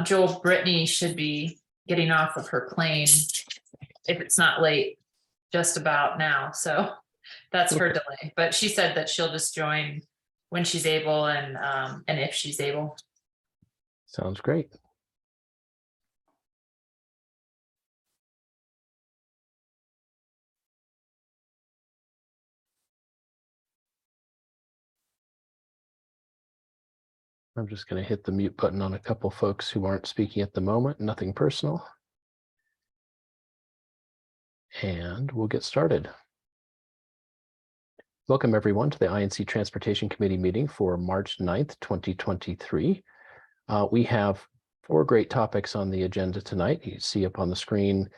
Joel, Brittany should be getting off of her plane if it's not late, just about now. So that's her delay. But she said that she'll just join when she's able and if she's able. Sounds great. I'm just going to hit the mute button on a couple folks who aren't speaking at the moment, nothing personal. And we'll get started. Welcome everyone to the INC Transportation Committee meeting for March 9th, 2023. We have 4 great topics on the agenda tonight. You see up on the screen.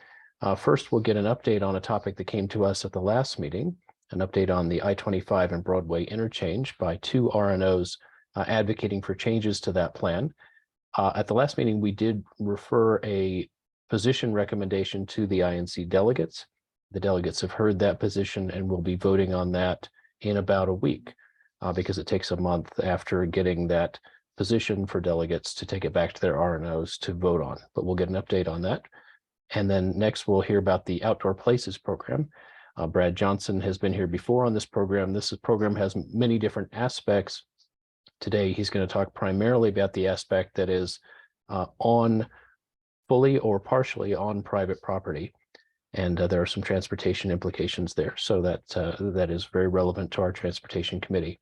First, we'll get an update on a topic that came to us at the last meeting, an update on the I-25 and Broadway interchange by 2 RNOs advocating for changes to that plan. At the last meeting, we did refer a position recommendation to the INC delegates. The delegates have heard that position and will be voting on that in about a week because it takes a month after getting that position for delegates to take it back to their RNOs to vote on. But we'll get an update on that. And then next we'll hear about the Outdoor Places program. Brad Johnson has been here before on this program. This program has many different aspects. Today, he's going to talk primarily about the aspect that is on fully or partially on private property. And there are some transportation implications there. So that is very relevant to our Transportation Committee.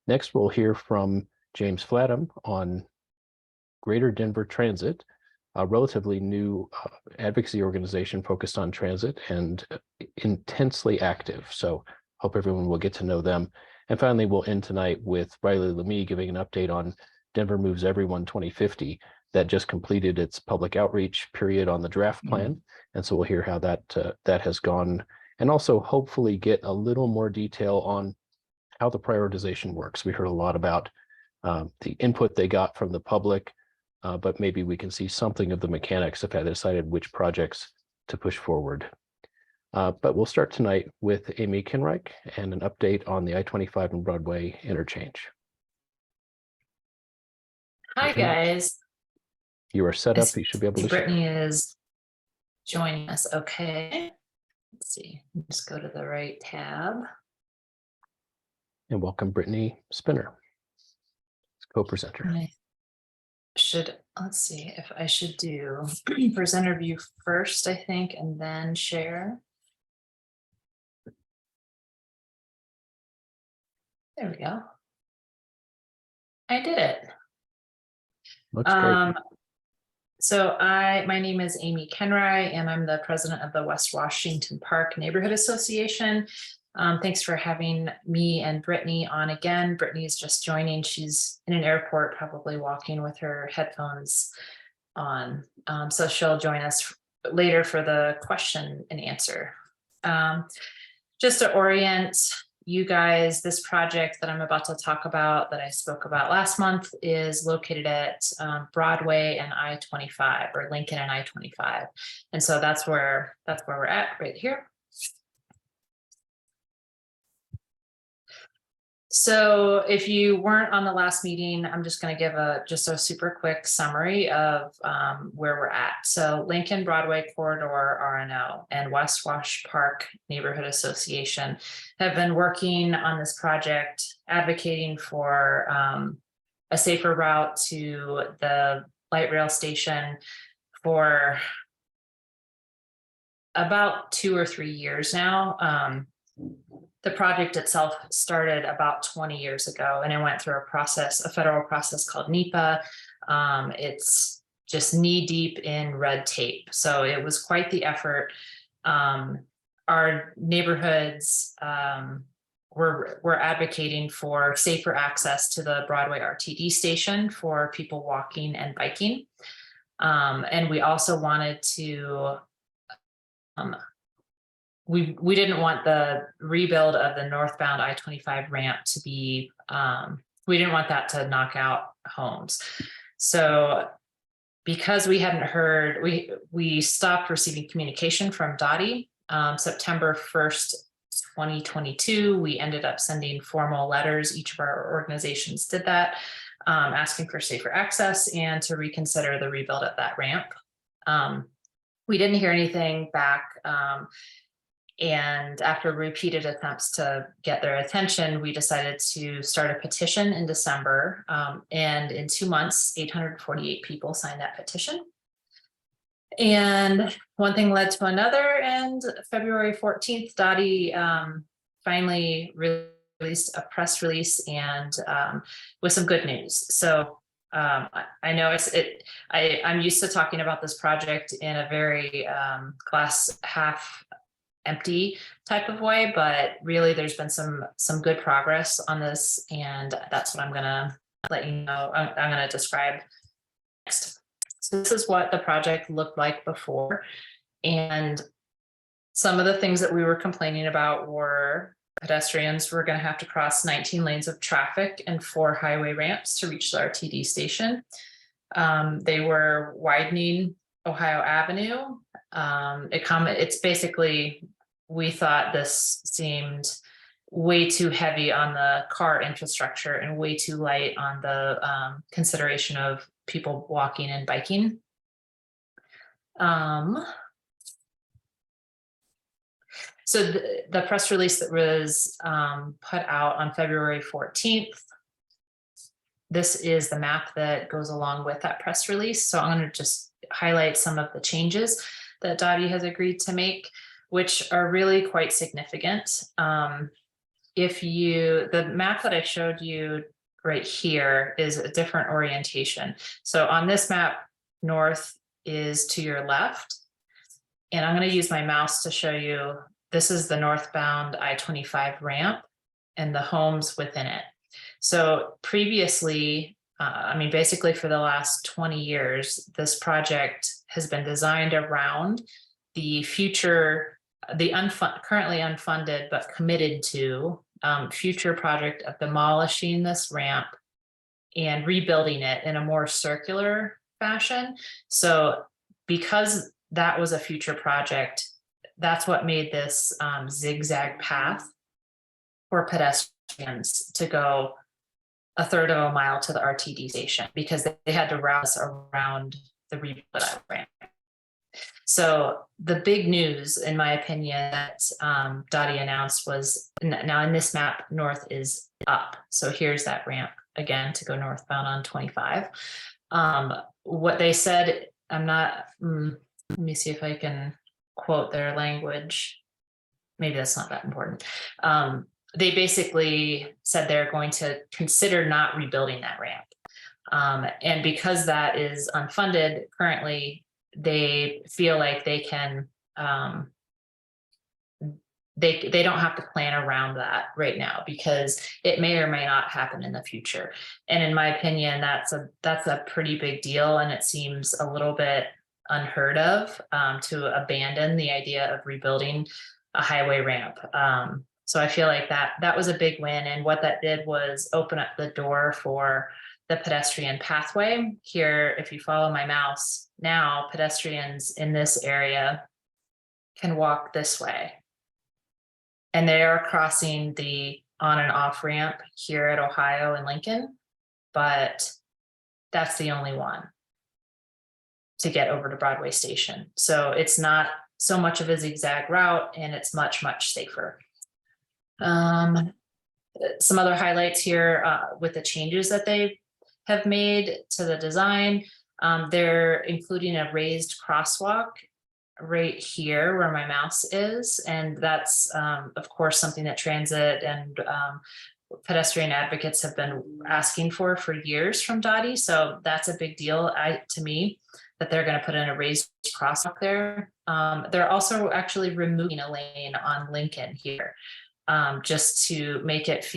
Next, we'll hear from James Flattum on Greater Denver Transit, a relatively new advocacy organization focused on transit and intensely active. So hope everyone will get to know them. And finally, we'll end tonight with Riley LaMie giving an update on Denver Moves Everyone 2050 that just completed its public outreach period on the draft plan. And so we'll hear how that has gone, and also hopefully get a little more detail on how the prioritization works. We heard a lot about the input they got from the public, but maybe we can see something of the mechanics of how they decided which projects to push forward. But we'll start tonight with Amy Kenreich and an update on the I-25 and Broadway interchange. Hi, guys. You are set up. You should be able to. Brittany is joining us. Okay. Let's see. Just go to the right tab. And welcome Brittany Spinner, co-presenter. Let's see if I should do presenter view first, I think, and then share. There we go. I did it. Looks great. So my name is Amy Kenreich, and I'm the president of the West Washington Park Neighborhood Association. Thanks for having me and Brittany on again. Brittany is just joining. She's in an airport, probably walking with her headphones on. So she'll join us later for the question and answer. Just to orient you guys, this project that I'm about to talk about that I spoke about last month is located at Broadway and I-25, or Lincoln and I-25. And so that's where we're at right here. So if you weren't on the last meeting, I'm just going to give just a super quick summary of where we're at. So Lincoln Broadway Corridor RNO and West Wash Park Neighborhood Association have been working on this project, advocating for a safer route to the light rail station for about 2 or 3 years now. The project itself started about 20 years ago, and it went through a federal process called NEPA. It's just knee deep in red tape. So it was quite the effort. Our neighborhoods were advocating for safer access to the Broadway RTD station for people walking and biking. And we also wanted to we didn't want the rebuild of the northbound I-25 ramp to be, we didn't want that to knock out homes. So because we hadn't heard, we stopped receiving communication from DOTI. September 1st, 2022, we ended up sending formal letters. Each of our organizations did that. asking for safer access and to reconsider the rebuild of that ramp. We didn't hear anything back. And after repeated attempts to get their attention, we decided to start a petition in December. And in 2 months, 848 people signed that petition. And one thing led to another, and February 14th, DOTI finally released a press release and with some good news. So I know I'm used to talking about this project in a very glass half empty type of way, but really there's been some good progress on this, and that's what I'm gonna let you know. I'm gonna describe next. So this is what the project looked like before, and some of the things that we were complaining about were pedestrians were going to have to cross 19 lanes of traffic and 4 highway ramps to reach the RTD station. They were widening Ohio Avenue. It's basically, we thought this seemed way too heavy on the car infrastructure and way too light on the consideration of people walking and biking. So the press release that was put out on February 14th, this is the map that goes along with that press release. So I'm going to just highlight some of the changes that DOTI has agreed to make, which are really quite significant. The map that I showed you right here is a different orientation. So on this map, north is to your left. And I'm going to use my mouse to show you, this is the northbound I-25 ramp and the homes within it. So previously, basically for the last 20 years, this project has been designed around the future, currently unfunded, but committed to future project of demolishing this ramp and rebuilding it in a more circular fashion. So because that was a future project, that's what made this zigzag path for pedestrians to go 1/3 of a mile to the RTD station, because they had to route us around the rebuild ramp. So the big news, in my opinion, that DOTI announced was, now in this map, north is up. So here's that ramp again to go northbound on 25. What they said, let me see if I can quote their language. Maybe that's not that important. They basically said they're going to consider not rebuilding that ramp. And because that is unfunded currently, they feel like they can, they don't have to plan around that right now, because it may or may not happen in the future. And in my opinion, that's a pretty big deal. And it seems a little bit unheard of to abandon the idea of rebuilding a highway ramp. So I feel like that was a big win. And what that did was open up the door for the pedestrian pathway. Here, if you follow my mouse, now pedestrians in this area can walk this way. And they are crossing the on and off ramp here at Ohio and Lincoln, but that's the only one to get over to Broadway station. So it's not so much of a zigzag route, and it's much, much safer. Some other highlights here with the changes that they have made to the design. They're including a raised crosswalk right here where my mouse is. And that's, of course, something that transit and pedestrian advocates have been asking for years from DOTI. So that's a big deal to me, that they're going to put in a raised crosswalk there. They're also actually removing a lane on Lincoln here, just to make it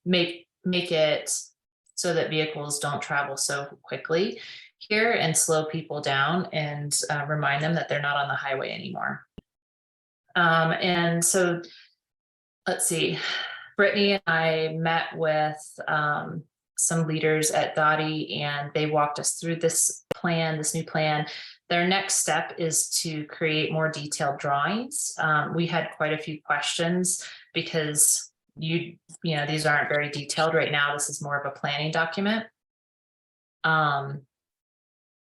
make it so that vehicles don't travel so quickly here and slow people down and remind them that they're not on the highway anymore. And so let's see, Brittany and I met with some leaders at DOTI, and they walked us through this new plan. Their next step is to create more detailed drawings. We had quite a few questions because these aren't very detailed right now. This is more of a planning document.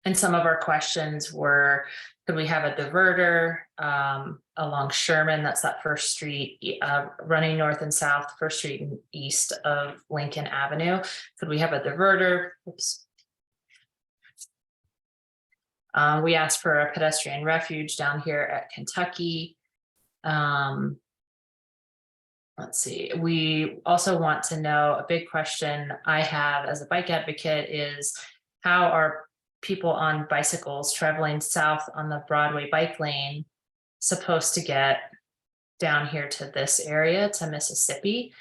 And some of our questions were, could we have a diverter along Sherman? That's that First Street, running north and south, First Street and east of Lincoln Avenue. Could we have a diverter? Oops. We asked for a pedestrian refuge down here at Kentucky. Let's see. We also want to know, a big question I have as a bike advocate is, how are people on bicycles traveling south on the Broadway bike lane supposed to get down here to this area, to Mississippi?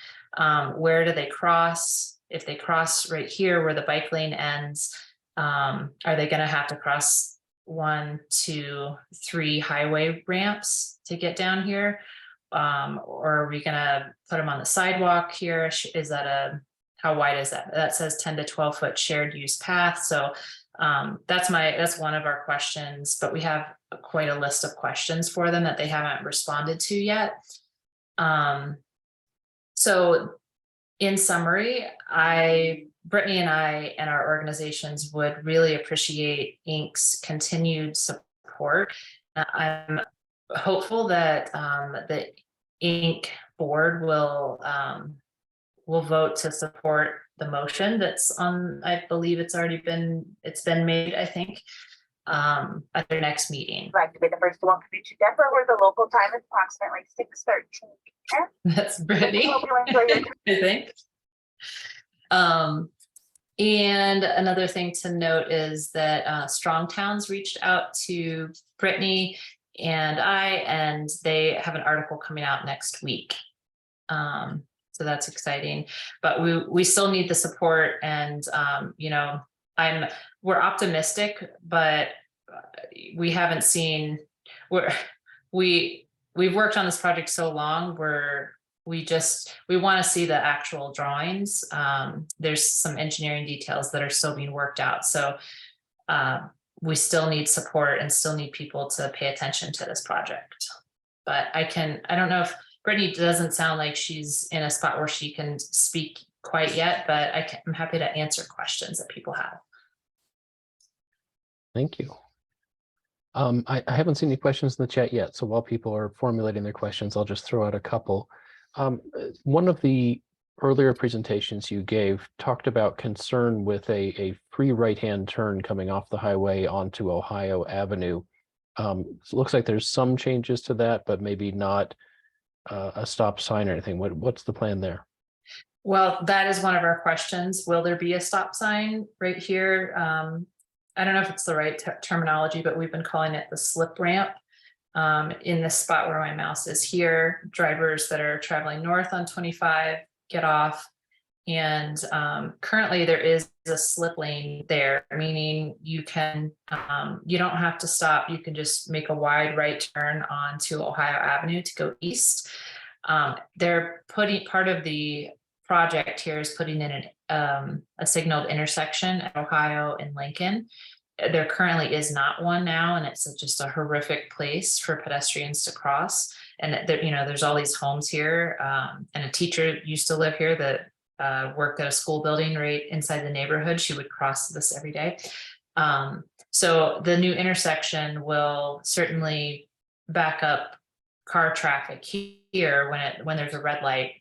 Where do they cross? If they cross right here where the bike lane ends, are they going to have to cross 1, 2, 3 highway ramps to get down here? Or are we going to put them on the sidewalk here? Is that how wide is that? That says 10 to 12 foot shared use path. So that's one of our questions, but we have quite a list of questions for them that they haven't responded to yet. So in summary, Brittany and I and our organizations would really appreciate Inc.'s continued support. I'm hopeful that the Inc. board will vote to support the motion that's on. I believe it's been made, I think, at their next meeting. I'd like to be the first to welcome you to Denver, where the local time is approximately 6:13 p.m. That's Brittany, Hope you enjoy your I think. And another thing to note is that Strong Towns reached out to Brittany and they have an article coming out next week. So that's exciting, but we still need the support, and we're optimistic, but we haven't seen, we've worked on this project so long, we want to see the actual drawings. There's some engineering details that are still being worked out. So we still need support and still need people to pay attention to this project. But I don't know if Brittany doesn't sound like she's in a spot where she can speak quite yet, but I'm happy to answer questions that people have. Thank you. I haven't seen any questions in the chat yet, so while people are formulating their questions, I'll just throw out a couple. One of the earlier presentations you gave talked about concern with a free right-hand turn coming off the highway onto Ohio Avenue. It looks like there's some changes to that, but maybe not a stop sign or anything. What's the plan there? Well, that is one of our questions. Will there be a stop sign right here? I don't know if it's the right terminology, but we've been calling it the slip ramp. In this spot where my mouse is here, drivers that are traveling north on 25 get off, and currently there is a slip lane there, meaning you don't have to stop. You can just make a wide right turn onto Ohio Avenue to go east. They're putting, part of the project here is putting in a signaled intersection at Ohio and Lincoln. There currently is not one now, and it's just a horrific place for pedestrians to cross. And there's all these homes here, and a teacher used to live here that worked at a school building right inside the neighborhood. She would cross this every day. So the new intersection will certainly back up car traffic here when there's a red light.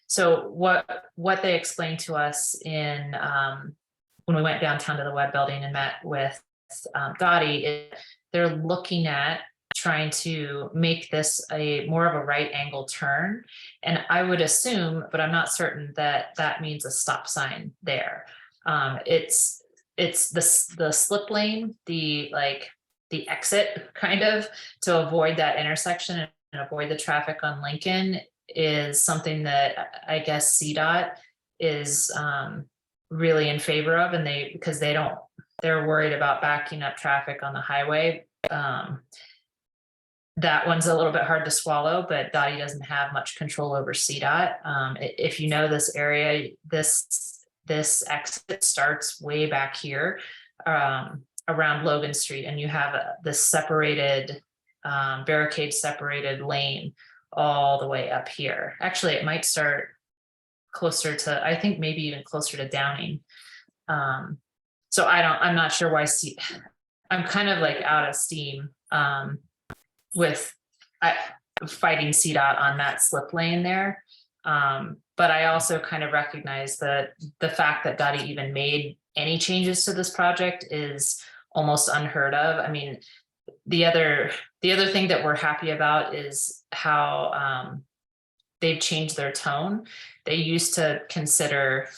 So what they explained to us when we went downtown to the web building and met with DOTI, they're looking at trying to make this more of a right angle turn. And I would assume, but I'm not certain, that means a stop sign there. It's the slip lane, the exit kind of, to avoid that intersection and avoid the traffic on Lincoln, is something that I guess CDOT is really in favor of, and they're worried about backing up traffic on the highway. That one's a little bit hard to swallow, but DOTI doesn't have much control over CDOT. If you know this area, this exit starts way back here around Logan Street, and you have this separated barricade separated lane all the way up here. Actually, it might start closer to, I think maybe even closer to Downing. So I'm not sure why I'm kind of like out of steam with fighting CDOT on that slip lane there. But I also kind of recognize that the fact that DOTI even made any changes to this project is almost unheard of. I mean, the other thing that we're happy about is how they've changed their tone. They used to consider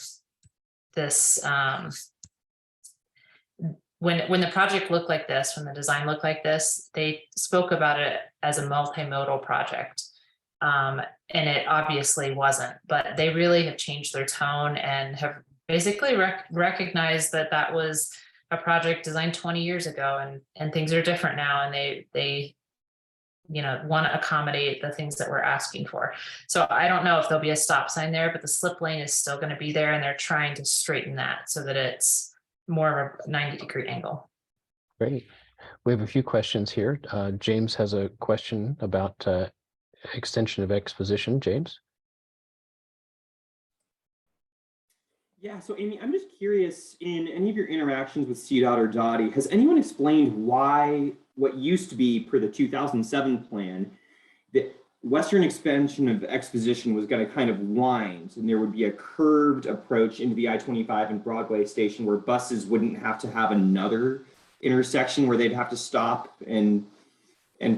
this when the project looked like this, when the design looked like this, they spoke about it as a multimodal project. And it obviously wasn't, but they really have changed their tone and have basically recognized that that was a project designed 20 years ago, and things are different now, and they want to accommodate the things that we're asking for. So I don't know if there'll be a stop sign there, but the slip lane is still going to be there, and they're trying to straighten that so that it's more of a 90-degree angle. Great. We have a few questions here. James has a question about extension of exposition. James? Yeah, so Amy, I'm just curious, in any of your interactions with CDOT or DOTI, has anyone explained why what used to be per the 2007 plan, the western expansion of exposition was going to kind of wind, and there would be a curved approach into the I-25 and Broadway station where buses wouldn't have to have another intersection where they'd have to stop and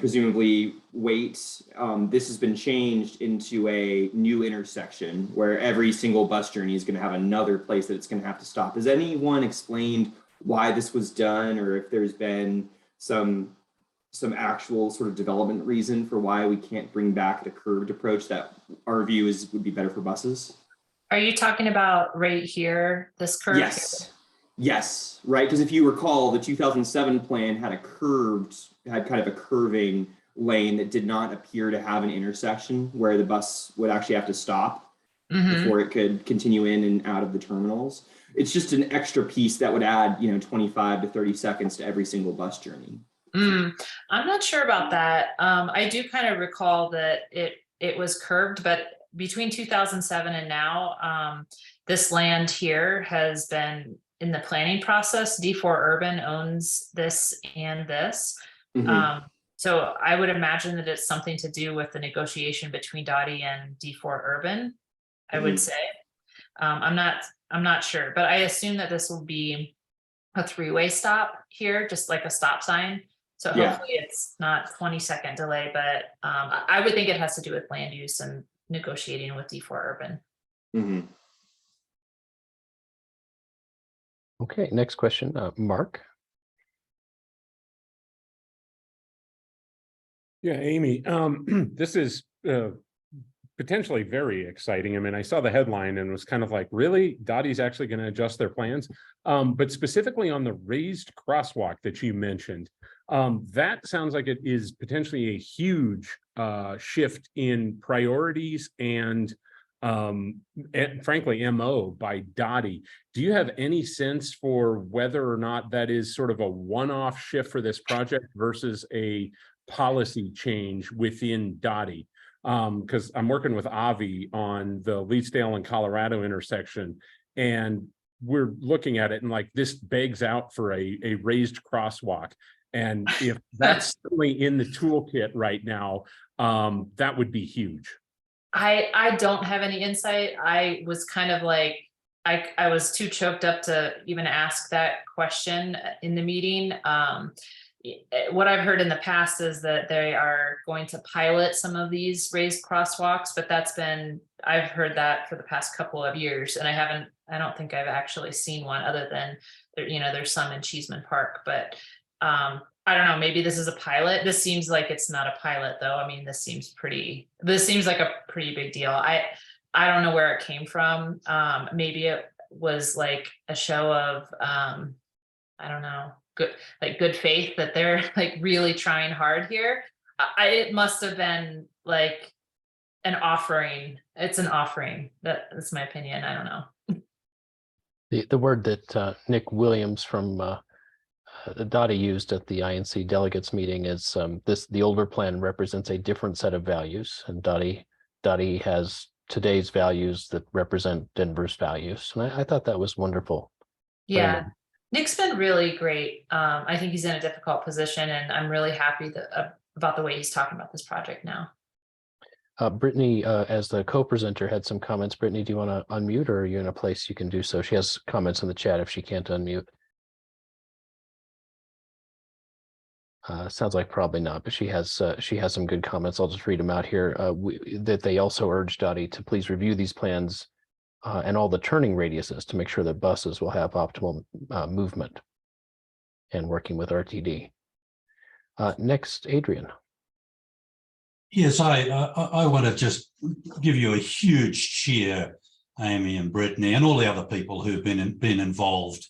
presumably wait. This has been changed into a new intersection where every single bus journey is going to have another place that it's going to have to stop. Has anyone explained why this was done, or if there's been some actual sort of development reason for why we can't bring back the curved approach that our view would be better for buses? Are you talking about right here, this curve? Yes, right. Because if you recall, the 2007 plan had kind of a curving lane that did not appear to have an intersection where the bus would actually have to stop before it could continue in and out of the terminals. It's just an extra piece that would add, 25 to 30 seconds to every single bus journey. I'm not sure about that. I do kind of recall that it was curved, but between 2007 and now, this land here has been in the planning process. D4 Urban owns this and this. So I would imagine that it's something to do with the negotiation between DOTI and D4 Urban, I would say. I'm not sure, but I assume that this will be a three-way stop here, just like a stop sign. So hopefully it's not 20-second delay, but I would think it has to do with land use and negotiating with D4 Urban. Okay, next question, Mark. Yeah, Amy, this is potentially very exciting. I mean, I saw the headline and was kind of like, really? DOTI's actually going to adjust their plans? But specifically on the raised crosswalk that you mentioned, that sounds like it is potentially a huge shift in priorities and frankly, MO by DOTI. Do you have any sense for whether or not that is sort of a one-off shift for this project versus a policy change within DOTI? Because I'm working with Avi on the Leetsdale and Colorado intersection, and we're looking at it and like, this begs out for a raised crosswalk. And if that's certainly in the toolkit right now, that would be huge. I don't have any insight. I was kind of like, I was too choked up to even ask that question in the meeting. What I've heard in the past is that they are going to pilot some of these raised crosswalks, but I've heard that for the past couple of years, and I don't think I've actually seen one other than, there's some in Cheeseman Park, but I don't know, maybe this is a pilot. This seems like it's not a pilot though. I mean, this seems like a pretty big deal. I don't know where it came from. Maybe it was like a show of, I don't know, good faith that they're like really trying hard here. It must have been like an offering. It's an offering. That's my opinion. I don't know. The word that Nick Williams from DOTI used at the INC delegates meeting is the older plan represents a different set of values, and DOTI has today's values that represent Denver's values. And I thought that was wonderful Yeah, Nick's been really great. I think he's in a difficult position, and I'm really happy about the way he's talking about this project now. Brittany, as the co-presenter, had some comments. Brittany, do you want to unmute, or are you in a place you can do so? She has comments in the chat if she can't unmute. Sounds like probably not, but she has some good comments. I'll just read them out here. That they also urge DOTI to please review these plans and all the turning radiuses to make sure that buses will have optimal movement, and working with RTD. Next, Adrian. Yes, I want to just give you a huge cheer, Amy and Brittany, and all the other people who've been involved.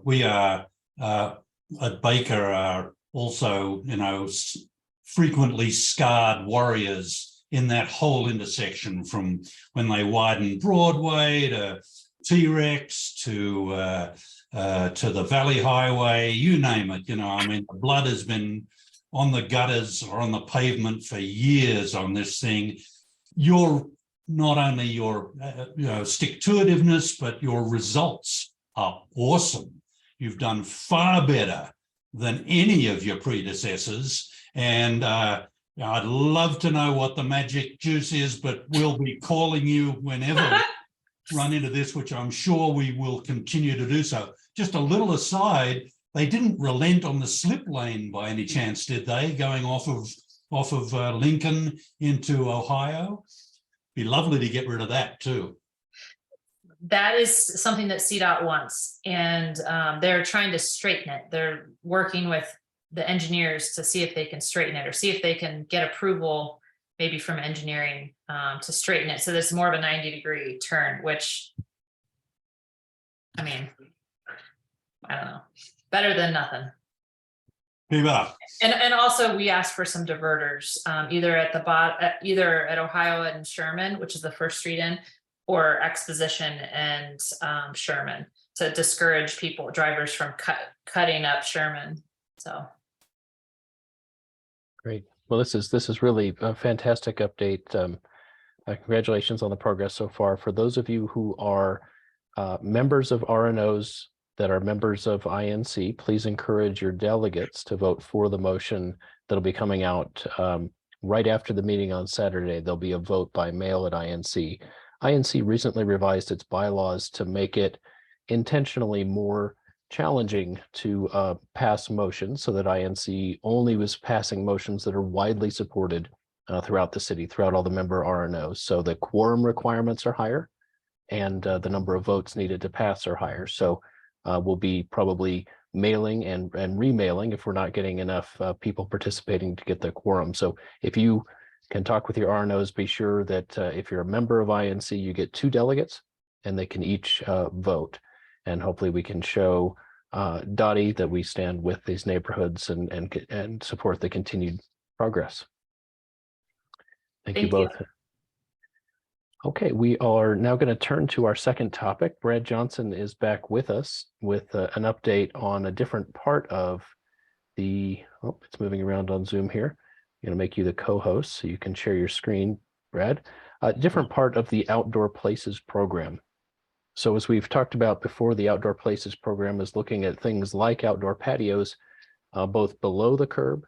We are at Baker are also, you know, frequently scarred warriors in that whole intersection, from when they widened Broadway to T-Rex to the Valley Highway, you name it. You know, I mean, the blood has been on the gutters or on the pavement for years on this thing. You're not only your stick-to-itiveness, but your results are awesome. You've done far better than any of your predecessors, and I'd love to know what the magic juice is, but we'll be calling you whenever we run into this, which I'm sure we will continue to do so. Just a little aside, they didn't relent on the slip lane by any chance, did they? Going off of Lincoln into Ohio? Be lovely to get rid of that too. That is something that CDOT wants, and they're trying to straighten it. They're working with the engineers to see if they can straighten it, or see if they can get approval maybe from engineering to straighten it. So there's more of a 90-degree turn, which, I mean, I don't know. Better than nothing. And also we asked for some diverters, either at the either at Ohio and Sherman, which is the first street in, or Exposition and Sherman, to discourage drivers from cutting up Sherman. So Great. Well, this is really a fantastic update. Congratulations on the progress so far. For those of you who are members of RNOs that are members of INC, please encourage your delegates to vote for the motion that'll be coming out right after the meeting on Saturday. There'll be a vote by mail at INC. INC recently revised its bylaws to make it intentionally more challenging to pass motions, so that INC only was passing motions that are widely supported throughout the city, throughout all the member RNOs. So the quorum requirements are higher, and the number of votes needed to pass are higher. So we'll be probably mailing and remailing if we're not getting enough people participating to get the quorum. So if you can talk with your RNOs, be sure that if you're a member of INC, you get 2 delegates, and they can each vote. And hopefully we can show DOTI that we stand with these neighborhoods and support the continued progress. Thank you both. Okay, we are now going to turn to our second topic. Brad Johnson is back with us with an update on a different part of the, oh, it's moving around on Zoom here. I'm going to make you the co-host so you can share your screen, Brad. A different part of the Outdoor Places program. So as we've talked about before, the Outdoor Places program is looking at things like outdoor patios, both below the curb,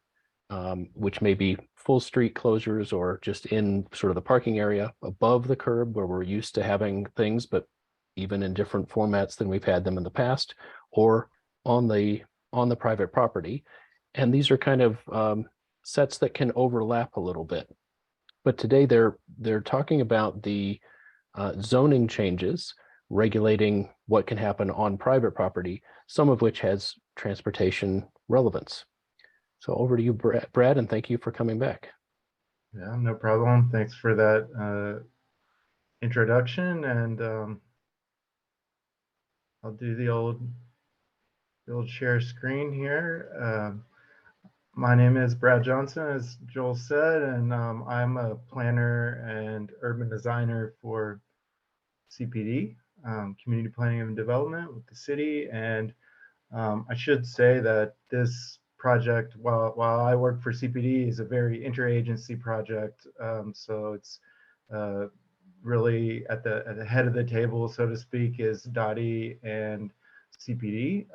which may be full street closures, or just in sort of the parking area, above the curb where we're used to having things, but even in different formats than we've had them in the past, or on the private property. And these are kind of sets that can overlap a little bit. But today they're talking about the zoning changes regulating what can happen on private property, some of which has transportation relevance. So over to you, Brad, and thank you for coming back. Yeah, no problem. Thanks for that introduction, and I'll do the old share screen here. My name is Brad Johnson, as Joel said, and I'm a planner and urban designer for CPD, Community Planning and Development with the city. And I should say that this project, while I work for CPD, is a very interagency project. So it's really at the head of the table, so to speak, is DOTI and CPD,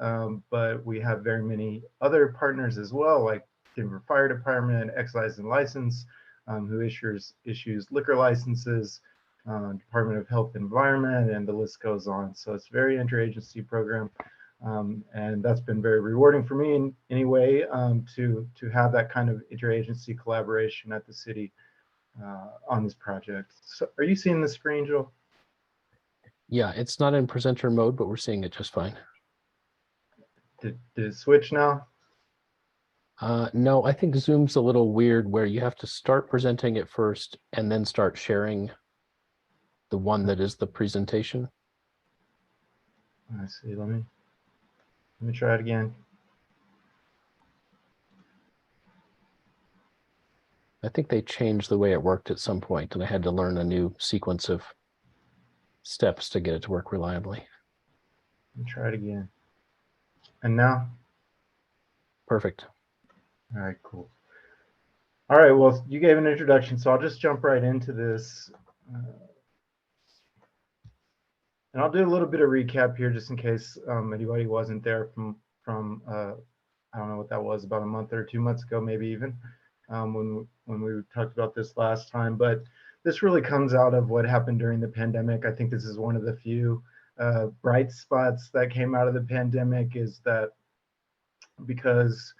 but we have very many other partners as well, like Denver Fire Department, Excise and License, who issues liquor licenses, Department of Health and Environment, and the list goes on. So it's a very interagency program. And that's been very rewarding for me in any way, to have that kind of interagency collaboration at the city on this project. So are you seeing the screen, Joel? Yeah, it's not in presenter mode, but we're seeing it just fine. Did it switch now? No, I think Zoom's a little weird where you have to start presenting it first and then start sharing the one that is the presentation. I see. Let me try it again. I think they changed the way it worked at some point, and I had to learn a new sequence of steps to get it to work reliably. Let me try it again. And now? Perfect. All right, cool. All right, well, you gave an introduction, so I'll just jump right into this. And I'll do a little bit of recap here just in case anybody wasn't there from I don't know what that was, about a month or 2 months ago, maybe even, when we talked about this last time. But this really comes out of what happened during the pandemic. I think this is one of the few bright spots that came out of the pandemic, is that because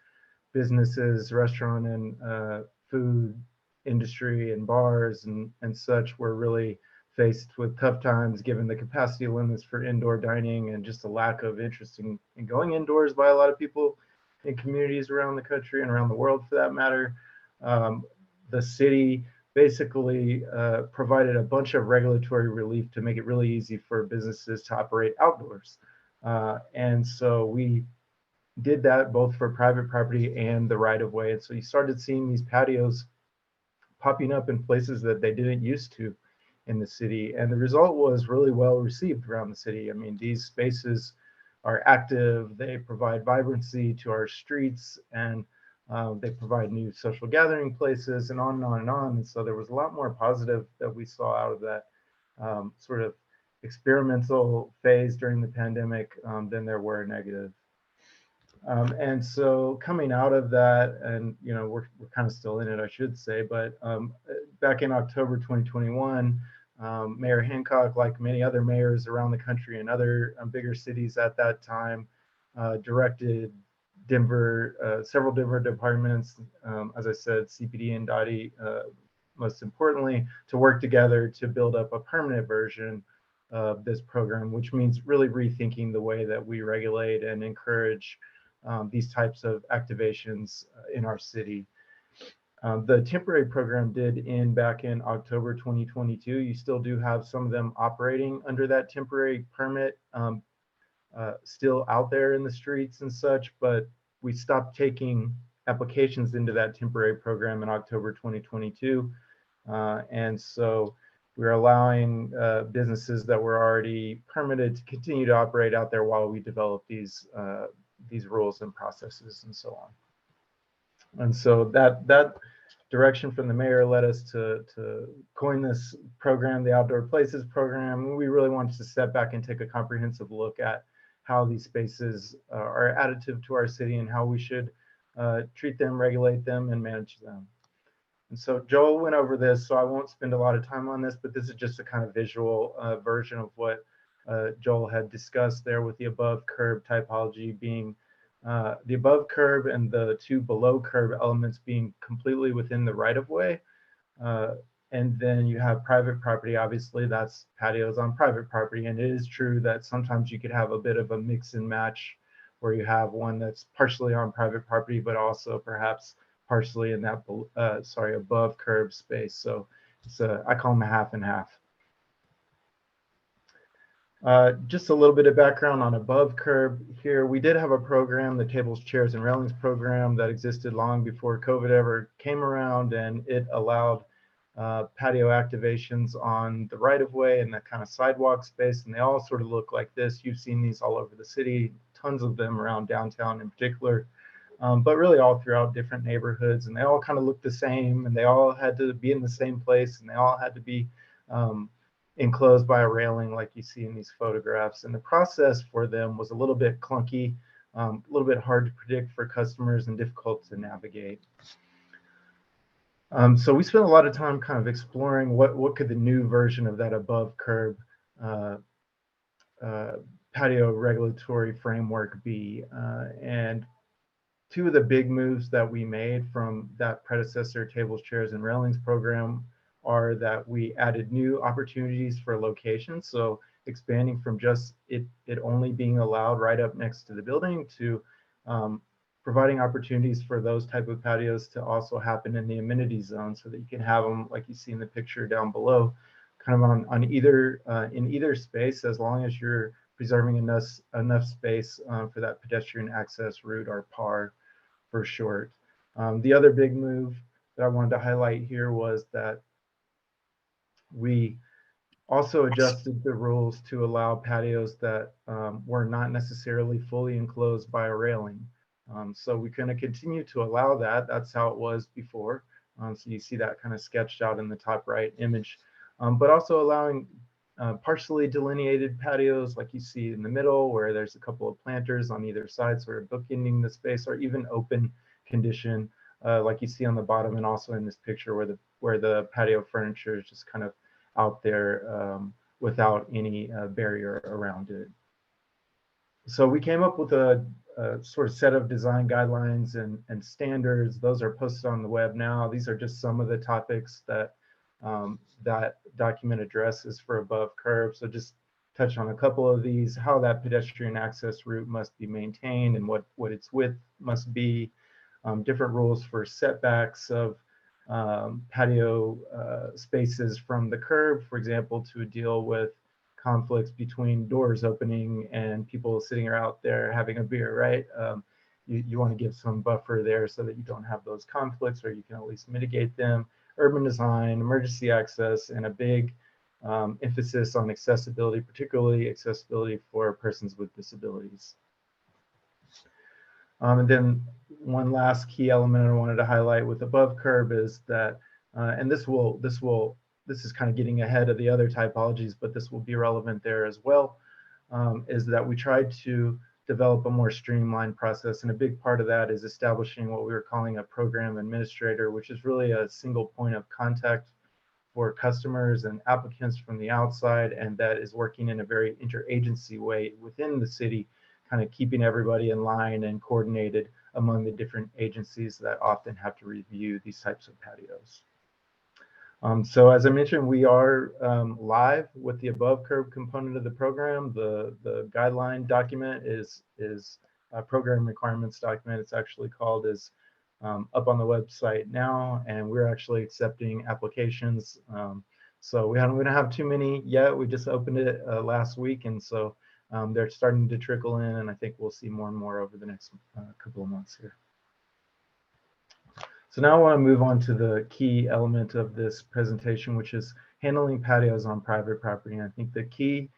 businesses, restaurant and food industry and bars and such were really faced with tough times given the capacity limits for indoor dining and just a lack of interest in going indoors by a lot of people in communities around the country and around the world for that matter. The city basically provided a bunch of regulatory relief to make it really easy for businesses to operate outdoors. And so we did that both for private property and the right of way. And so you started seeing these patios popping up in places that they didn't used to in the city. And the result was really well received around the city. I mean, these spaces are active, they provide vibrancy to our streets, and they provide new social gathering places, and on and on and on. And so there was a lot more positive that we saw out of that sort of experimental phase during the pandemic than there were negative. And so coming out of that, and you know, we're kind of still in it, I should say, but back in October 2021, Mayor Hancock, like many other mayors around the country and other bigger cities at that time, directed Denver, several Denver departments, as I said, CPD and DOTI, most importantly, to work together to build up a permanent version of this program, which means really rethinking the way that we regulate and encourage these types of activations in our city. The temporary program did end back in October 2022. You still do have some of them operating under that temporary permit, still out there in the streets and such, but we stopped taking applications into that temporary program in October 2022. And so we're allowing businesses that were already permitted to continue to operate out there while we develop these rules and processes and so on. And so that direction from the mayor led us to coin this program, the Outdoor Places program. We really wanted to step back and take a comprehensive look at how these spaces are additive to our city and how we should treat them, regulate them, and manage them. And so Joel went over this, so I won't spend a lot of time on this, but this is just a kind of visual version of what Joel had discussed there, with the above curb typology being the above curb and the two below curb elements being completely within the right of way. And then you have private property, obviously that's patios on private property. And it is true that sometimes you could have a bit of a mix and match where you have one that's partially on private property, but also perhaps partially in that, above curb space. So it's I call them a half and half. Just a little bit of background on above curb here. We did have a program, the Tables, Chairs, and Railings program, that existed long before COVID ever came around, and it allowed patio activations on the right of way and that kind of sidewalk space, and they all sort of look like this. You've seen these all over the city, tons of them around downtown in particular, but really all throughout different neighborhoods, and they all kind of look the same, and they all had to be in the same place, and they all had to be enclosed by a railing like you see in these photographs. And the process for them was a little bit clunky, a little bit hard to predict for customers and difficult to navigate. So we spent a lot of time kind of exploring what could the new version of that above curb patio regulatory framework be. And two of the big moves that we made from that predecessor tables, chairs, and railings program are that we added new opportunities for locations. So expanding from just it only being allowed right up next to the building to providing opportunities for those type of patios to also happen in the amenity zone, so that you can have them like you see in the picture down below, kind of on either in either space, as long as you're preserving enough space for that pedestrian access route, or PAR for short. The other big move that I wanted to highlight here was that we also adjusted the rules to allow patios that were not necessarily fully enclosed by a railing. So we're going to continue to allow that. That's how it was before. So you see that kind of sketched out in the top right image, but also allowing partially delineated patios like you see in the middle, where there's a couple of planters on either side sort of bookending the space, or even open condition like you see on the bottom, and also in this picture where the patio furniture is just kind of out there without any barrier around it. So we came up with a sort of set of design guidelines and standards. Those are posted on the web now. These are just some of the topics that that document addresses for above curb. So just touch on a couple of these: how that pedestrian access route must be maintained and what its width must be, different rules for setbacks of patio spaces from the curb, for example, to deal with conflicts between doors opening and people sitting out there having a beer, right? You want to give some buffer there so that you don't have those conflicts, or you can at least mitigate them. Urban design, emergency access, and a big emphasis on accessibility, particularly accessibility for persons with disabilities. And then one last key element I wanted to highlight with above curb is that, and this is kind of getting ahead of the other typologies, but this will be relevant there as well, is that we tried to develop a more streamlined process. And a big part of that is establishing what we were calling a program administrator, which is really a single point of contact for customers and applicants from the outside, and that is working in a very interagency way within the city, kind of keeping everybody in line and coordinated among the different agencies that often have to review these types of patios. So as I mentioned, we are live with the above curb component of the program. The guideline document is a program requirements document. It's actually called, is up on the website now, and we're actually accepting applications. So we don't have too many yet. We just opened it last week, and so they're starting to trickle in, and I think we'll see more and more over the next couple of months here. So now I want to move on to the key element of this presentation, which is handling patios on private property. And I think the key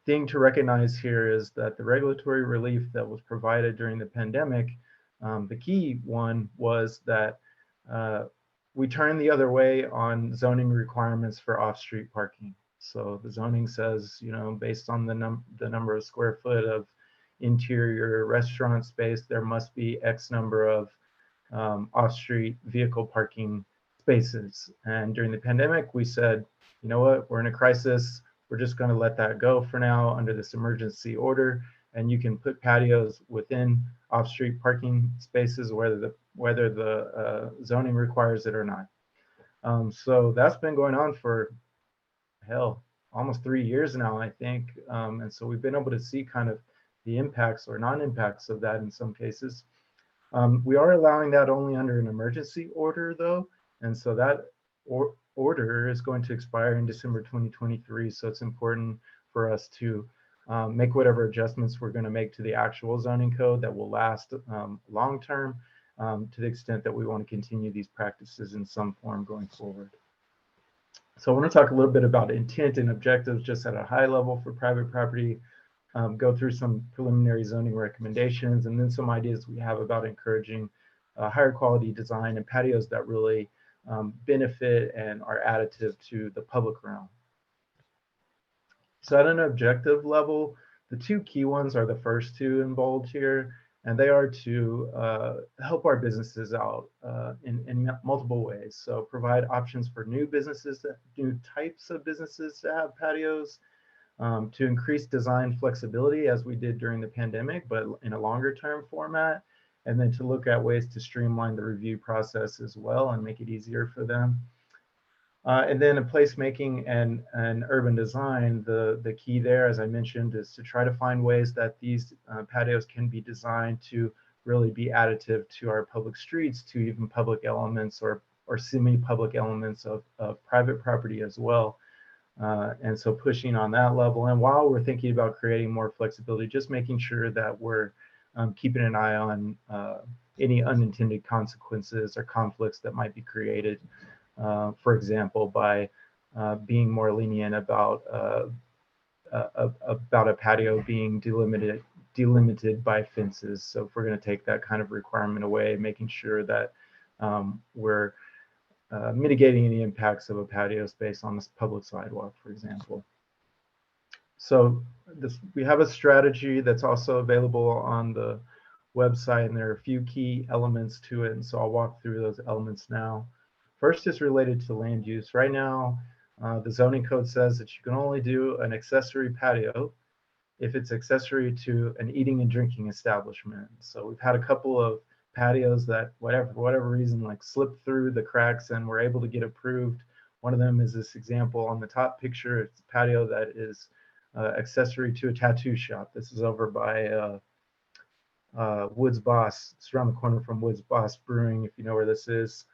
thing to recognize here is that the regulatory relief that was provided during the pandemic, the key one was that we turned the other way on zoning requirements for off-street parking. So the zoning says, you know, based on the number of square foot of interior restaurant space, there must be X number of off-street vehicle parking spaces. And during the pandemic, we said, you know what, we're in a crisis. We're just going to let that go for now under this emergency order. And you can put patios within off-street parking spaces, whether the zoning requires it or not. So that's been going on for, hell, almost 3 years now, I think. And so we've been able to see kind of the impacts or non-impacts of that in some cases. We are allowing that only under an emergency order, though. And so that order is going to expire in December 2023. So it's important for us to make whatever adjustments we're going to make to the actual zoning code that will last long term, to the extent that we want to continue these practices in some form going forward. So I want to talk a little bit about intent and objectives just at a high level for private property, go through some preliminary zoning recommendations, and then some ideas we have about encouraging higher quality design and patios that really benefit and are additive to the public realm. So at an objective level, the two key ones are the first two in bold here, and they are to help our businesses out in multiple ways. So provide options for new businesses, new types of businesses to have patios, to increase design flexibility as we did during the pandemic, but in a longer term format, and then to look at ways to streamline the review process as well and make it easier for them. And then in placemaking and urban design, the key there, as I mentioned, is to try to find ways that these patios can be designed to really be additive to our public streets, to even public elements or semi-public elements of private property as well. And so pushing on that level. And while we're thinking about creating more flexibility, just making sure that we're keeping an eye on any unintended consequences or conflicts that might be created. For example, by being more lenient about a patio being delimited by fences. So if we're going to take that kind of requirement away, making sure that we're mitigating any impacts of a patio space on this public sidewalk, for example. So we have a strategy that's also available on the website, and there are a few key elements to it. And so I'll walk through those elements now. First is related to land use. Right now, the zoning code says that you can only do an accessory patio if it's accessory to an eating and drinking establishment. So we've had a couple of patios that, for whatever reason, like slipped through the cracks and were able to get approved. One of them is this example on the top picture. It's a patio that is accessory to a tattoo shop. This is over by Woods Boss. It's around the corner from Woods Boss Brewing, if you know where this is.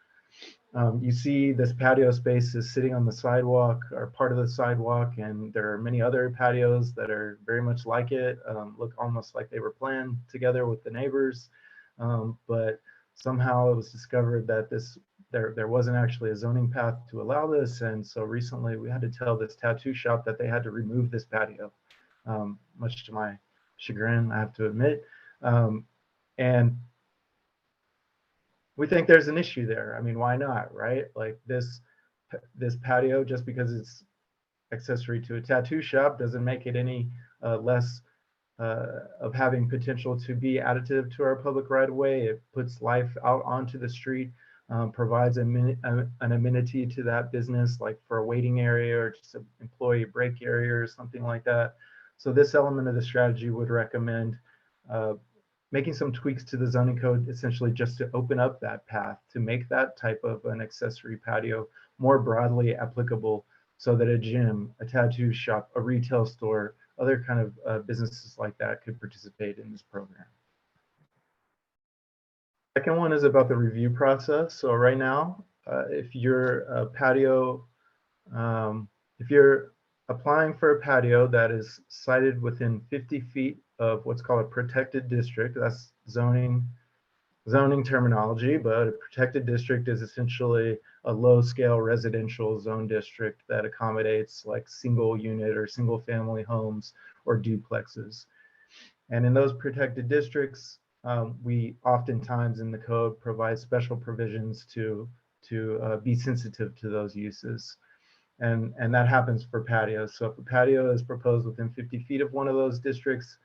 You see this patio space is sitting on the sidewalk or part of the sidewalk, and there are many other patios that are very much like it, look almost like they were planned together with the neighbors. But somehow it was discovered that there wasn't actually a zoning path to allow this. And so recently we had to tell this tattoo shop that they had to remove this patio, much to my chagrin, I have to admit. And we think there's an issue there. I mean, why not, right? Like this patio, just because it's accessory to a tattoo shop, doesn't make it any less of having potential to be additive to our public right of way. It puts life out onto the street, provides an amenity to that business, like for a waiting area or just an employee break area or something like that. So this element of the strategy would recommend making some tweaks to the zoning code, essentially just to open up that path to make that type of an accessory patio more broadly applicable, so that a gym, a tattoo shop, a retail store, other kind of businesses like that could participate in this program. Second one is about the review process. So right now, if you're a patio, if you're applying for a patio that is sited within 50 feet of what's called a protected district, that's zoning terminology, but a protected district is essentially a low-scale residential zone district that accommodates like single unit or single family homes or duplexes. And in those protected districts, we oftentimes in the code provide special provisions to be sensitive to those uses. And that happens for patios. So if a patio is proposed within 50 feet of one of those districts,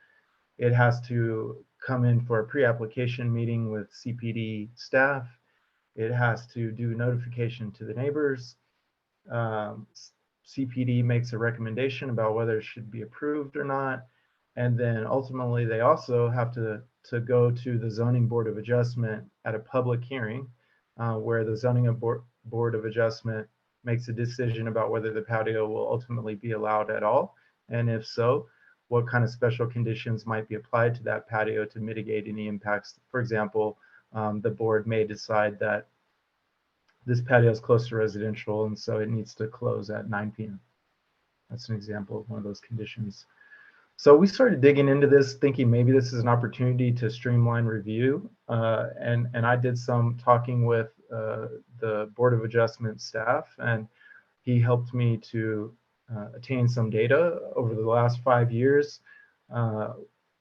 it has to come in for a pre-application meeting with CPD staff. It has to do notification to the neighbors. CPD makes a recommendation about whether it should be approved or not. And then ultimately, they also have to go to the Zoning Board of Adjustment at a public hearing where the Zoning Board of Adjustment makes a decision about whether the patio will ultimately be allowed at all. And if so, what kind of special conditions might be applied to that patio to mitigate any impacts. For example, the board may decide that this patio is close to residential, and so it needs to close at 9 p.m. That's an example of one of those conditions. So we started digging into this, thinking maybe this is an opportunity to streamline review. And I did some talking with the Board of Adjustment staff, and he helped me to attain some data over the last 5 years.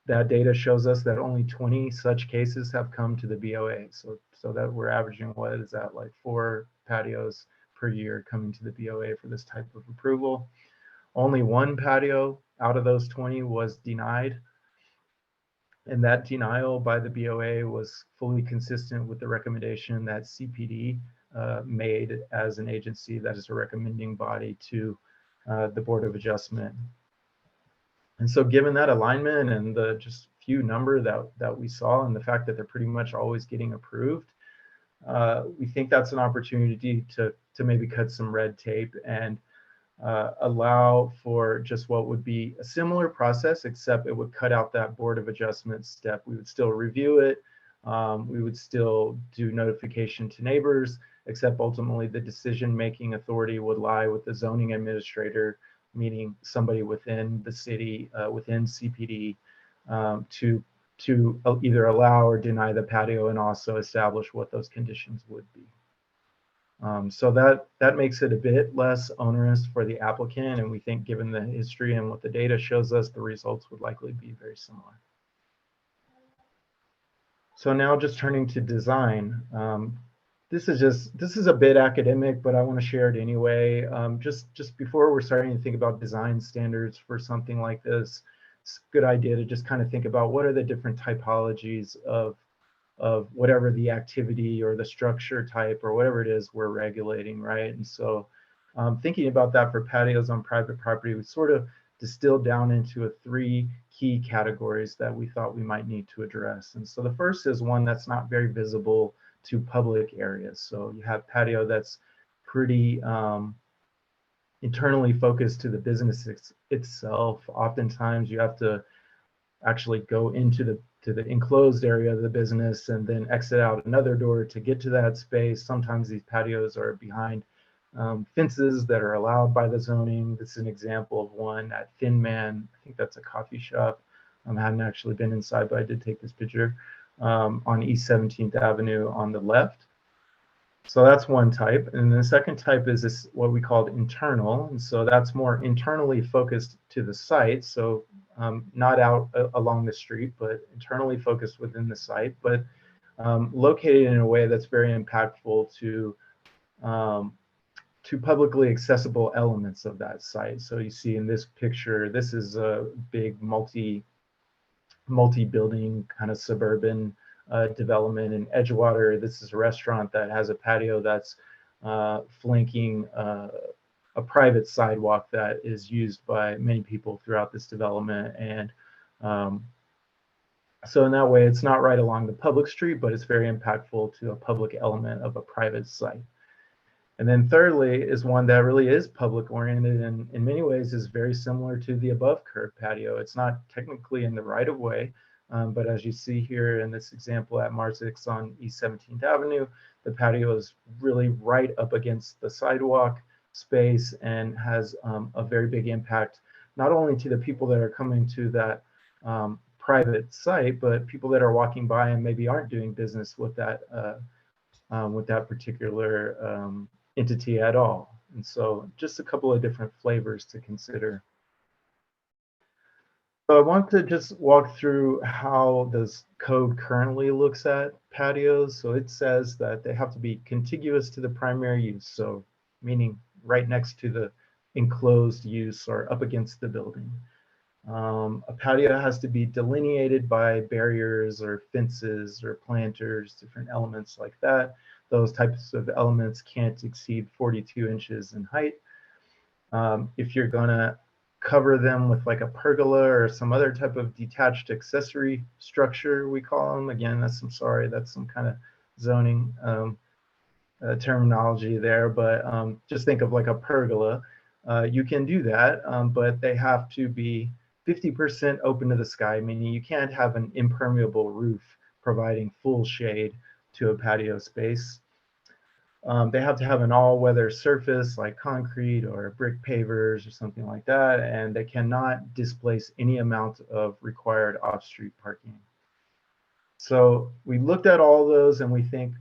That data shows us that only 20 such cases have come to the BOA. So that we're averaging, what is that, like 4 patios per year coming to the BOA for this type of approval. Only one patio out of those 20 was denied. And that denial by the BOA was fully consistent with the recommendation that CPD made as an agency that is a recommending body to the Board of Adjustment. And so given that alignment and the just few number that we saw and the fact that they're pretty much always getting approved, we think that's an opportunity to maybe cut some red tape and allow for just what would be a similar process, except it would cut out that Board of Adjustment step. We would still review it. We would still do notification to neighbors, except ultimately the decision-making authority would lie with the zoning administrator, meaning somebody within the city, within CPD, to either allow or deny the patio and also establish what those conditions would be. So that makes it a bit less onerous for the applicant, and we think given the history and what the data shows us, the results would likely be very similar. So now just turning to design. This is a bit academic, but I want to share it anyway. Just before we're starting to think about design standards for something like this, it's a good idea to just kind of think about what are the different typologies of whatever the activity or the structure type or whatever it is we're regulating, right? And so thinking about that for patios on private property, we sort of distilled down into 3 key categories that we thought we might need to address. And so the first is one that's not very visible to public areas. So you have patio that's pretty internally focused to the business itself. Oftentimes you have to actually go into the enclosed area of the business and then exit out another door to get to that space. Sometimes these patios are behind fences that are allowed by the zoning. This is an example of one at Thin Man. I think that's a coffee shop. I hadn't actually been inside, but I did take this picture on East 17th Avenue on the left. So that's one type. And the second type is this, what we call internal. And so that's more internally focused to the site. So not out along the street, but internally focused within the site, but located in a way that's very impactful to publicly accessible elements of that site. So you see in this picture, this is a big multi-building kind of suburban development in Edgewater. This is a restaurant that has a patio that's flanking a private sidewalk that is used by many people throughout this development. And so in that way, it's not right along the public street, but it's very impactful to a public element of a private site. And then thirdly is one that really is public oriented and in many ways is very similar to the above curb patio. It's not technically in the right of way, but as you see here in this example at Marzix on East 17th Avenue, the patio is really right up against the sidewalk space and has a very big impact, not only to the people that are coming to that private site, but people that are walking by and maybe aren't doing business with that particular entity at all. And so just a couple of different flavors to consider. So I want to just walk through how this code currently looks at patios. So it says that they have to be contiguous to the primary use. So meaning right next to the enclosed use or up against the building. A patio has to be delineated by barriers or fences or planters, different elements like that. Those types of elements can't exceed 42 inches in height. If you're gonna cover them with like a pergola or some other type of detached accessory structure, we call them, again, that's some kind of zoning terminology there, but just think of like a pergola. You can do that, but they have to be 50% open to the sky, meaning you can't have an impermeable roof providing full shade to a patio space. They have to have an all-weather surface like concrete or brick pavers or something like that, and they cannot displace any amount of required off-street parking. So we looked at all those and we think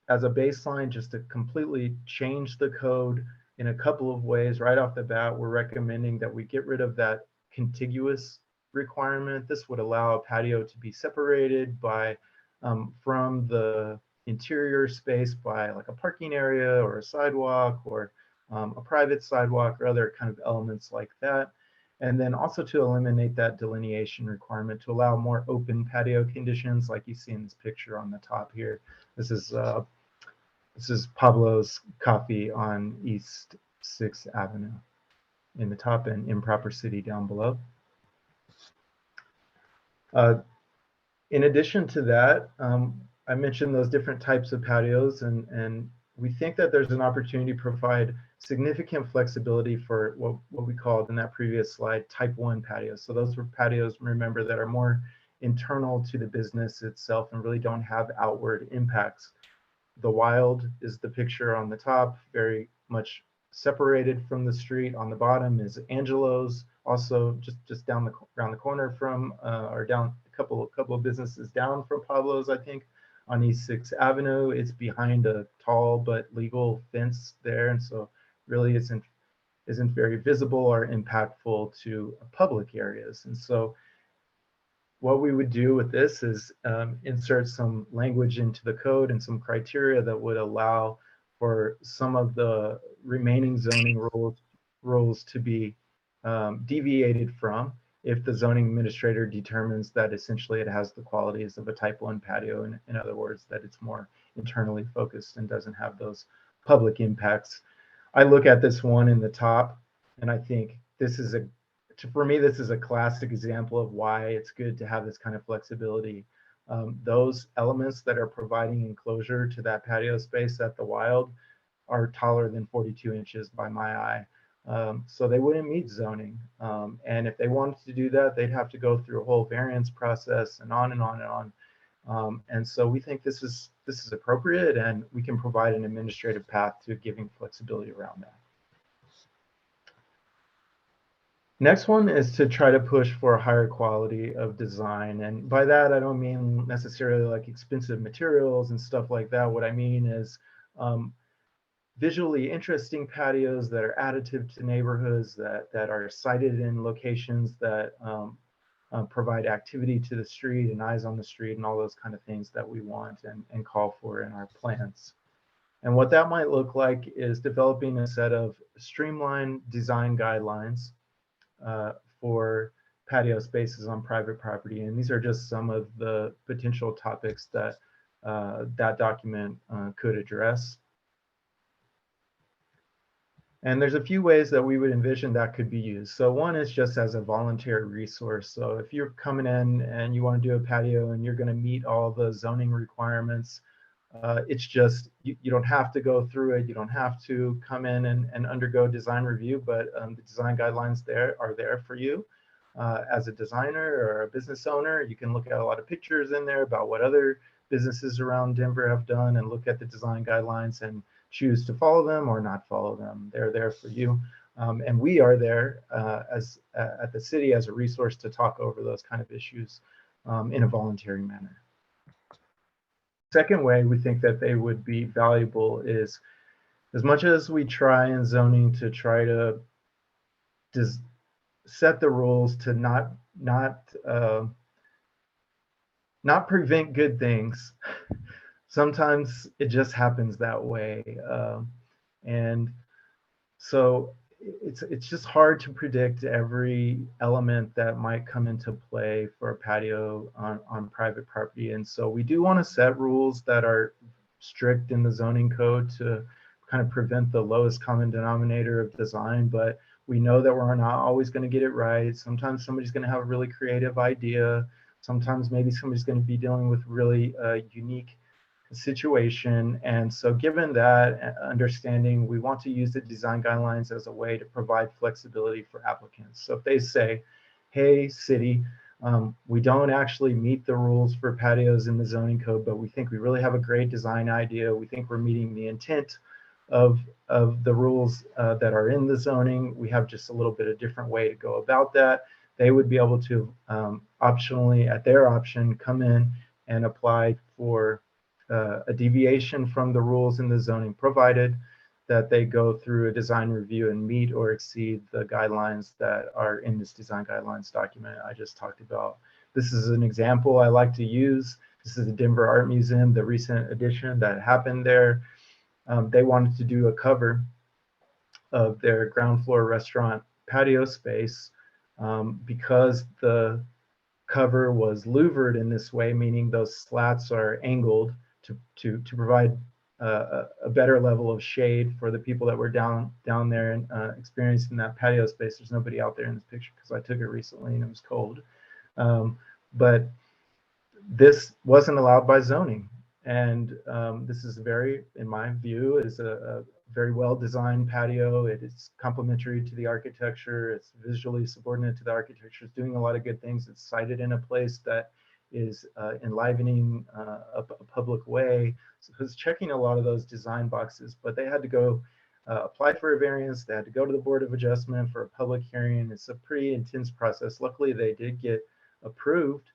as a baseline, just to completely change the code in a couple of ways right off the bat, we're recommending that we get rid of that contiguous requirement. This would allow a patio to be separated by from the interior space by like a parking area or a sidewalk or a private sidewalk or other kind of elements like that. And then also to eliminate that delineation requirement to allow more open patio conditions like you see in this picture on the top here. This is Pablo's Coffee on East 6th Avenue in the top and Improper City down below. In addition to that, I mentioned those different types of patios, and we think that there's an opportunity to provide significant flexibility for what we called in that previous slide, type 1 patios. So those were patios, remember, that are more internal to the business itself and really don't have outward impacts. The Wild is the picture on the top, very much separated from the street. On the bottom is Angelo's, also just down around the corner from, or down a couple of businesses down from Pablo's, I think, on East 6th Avenue. It's behind a tall but legal fence there, and so really isn't very visible or impactful to public areas. And so what we would do with this is insert some language into the code and some criteria that would allow for some of the remaining zoning rules to be deviated from if the zoning administrator determines that essentially it has the qualities of a type 1 patio. In other words, that it's more internally focused and doesn't have those public impacts. I look at this one in the top and I think this is for me, this is a classic example of why it's good to have this kind of flexibility. Those elements that are providing enclosure to that patio space at the Wild are taller than 42 inches by my eye. So they wouldn't meet zoning. And if they wanted to do that, they'd have to go through a whole variance process and on and on and on. And so we think this is appropriate, and we can provide an administrative path to giving flexibility around that. Next one is to try to push for a higher quality of design. And by that, I don't mean necessarily like expensive materials and stuff like that. What I mean is visually interesting patios that are additive to neighborhoods, that are sited in locations that provide activity to the street and eyes on the street and all those kind of things that we want and call for in our plans. And what that might look like is developing a set of streamlined design guidelines for patio spaces on private property. And these are just some of the potential topics that that document could address. And there's a few ways that we would envision that could be used. So one is just as a voluntary resource. So if you're coming in and you want to do a patio and you're going to meet all the zoning requirements, it's just, you don't have to go through it. You don't have to come in and undergo design review, but the design guidelines are there for you. As a designer or a business owner, you can look at a lot of pictures in there about what other businesses around Denver have done and look at the design guidelines and choose to follow them or not follow them. They're there for you. And we are there at the city as a resource to talk over those kind of issues in a voluntary manner. Second way we think that they would be valuable is, as much as we try in zoning to try to set the rules to not prevent good things, sometimes it just happens that way. And so it's just hard to predict every element that might come into play for a patio on private property. And so we do want to set rules that are strict in the zoning code to kind of prevent the lowest common denominator of design, but we know that we're not always going to get it right. Sometimes somebody's going to have a really creative idea. Sometimes maybe somebody's going to be dealing with really unique situation. And so given that understanding, we want to use the design guidelines as a way to provide flexibility for applicants. So if they say, hey, city, we don't actually meet the rules for patios in the zoning code, but we think we really have a great design idea. We think we're meeting the intent of the rules that are in the zoning. We have just a little bit of different way to go about that. They would be able to optionally, at their option, come in and apply for a deviation from the rules in the zoning, provided that they go through a design review and meet or exceed the guidelines that are in this design guidelines document I just talked about. This is an example I like to use. This is the Denver Art Museum, the recent addition that happened there. They wanted to do a cover of their ground floor restaurant patio space, because the cover was louvered in this way, meaning those slats are angled to provide a better level of shade for the people that were down there and experiencing that patio space. There's nobody out there in this picture because I took it recently and it was cold. But this wasn't allowed by zoning. And this is very, in my view, is a very well-designed patio. It is complementary to the architecture. It's visually subordinate to the architecture. It's doing a lot of good things. It's sited in a place that is enlivening a public way. So it's checking a lot of those design boxes, but they had to go apply for a variance. They had to go to the Board of Adjustment for a public hearing. It's a pretty intense process. Luckily, they did get approved.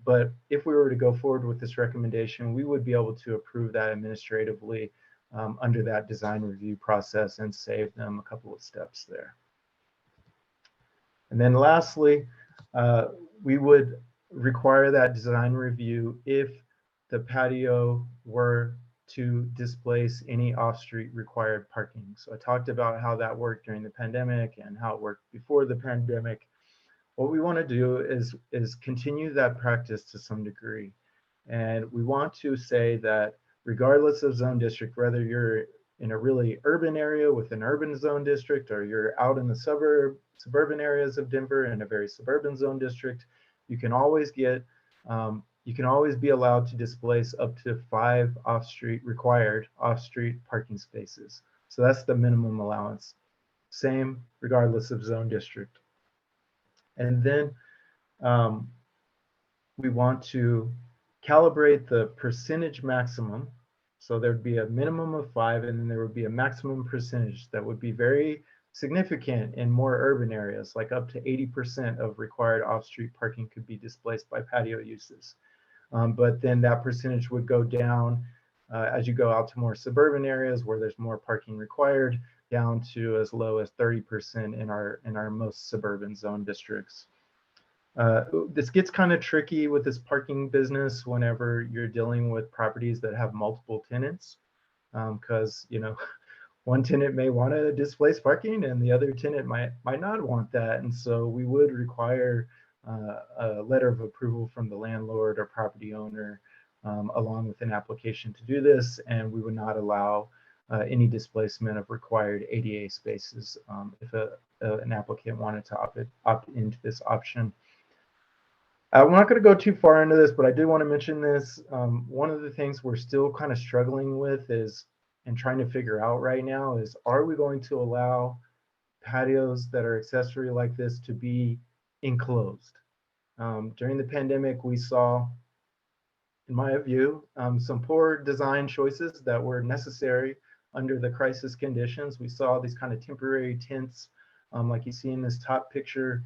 But if we were to go forward with this recommendation, we would be able to approve that administratively under that design review process and save them a couple of steps there. And then lastly, we would require that design review if the patio were to displace any off-street required parking. So I talked about how that worked during the pandemic and how it worked before the pandemic. What we want to do is continue that practice to some degree. And we want to say that regardless of zone district, whether you're in a really urban area with an urban zone district, or you're out in the suburban areas of Denver in a very suburban zone district, you can always get, you can always be allowed to displace up to 5 required off-street parking spaces. So that's the minimum allowance. Same regardless of zone district. And then we want to calibrate the percentage maximum. So there'd be a minimum of 5, and then there would be a maximum percentage that would be very significant in more urban areas, like up to 80% of required off-street parking could be displaced by patio uses. But then that percentage would go down as you go out to more suburban areas where there's more parking required, down to as low as 30% in our most suburban zone districts. This gets kind of tricky with this parking business whenever you're dealing with properties that have multiple tenants, because one tenant may want to displace parking and the other tenant might not want that. And so we would require a letter of approval from the landlord or property owner along with an application to do this, and we would not allow any displacement of required ADA spaces if an applicant wanted to opt into this option. I'm not going to go too far into this, but I do want to mention this. One of the things we're still kind of struggling with is, and trying to figure out right now, is are we going to allow patios that are accessory like this to be enclosed? During the pandemic, we saw, in my view, some poor design choices that were necessary under the crisis conditions. We saw these kind of temporary tents, like you see in this top picture,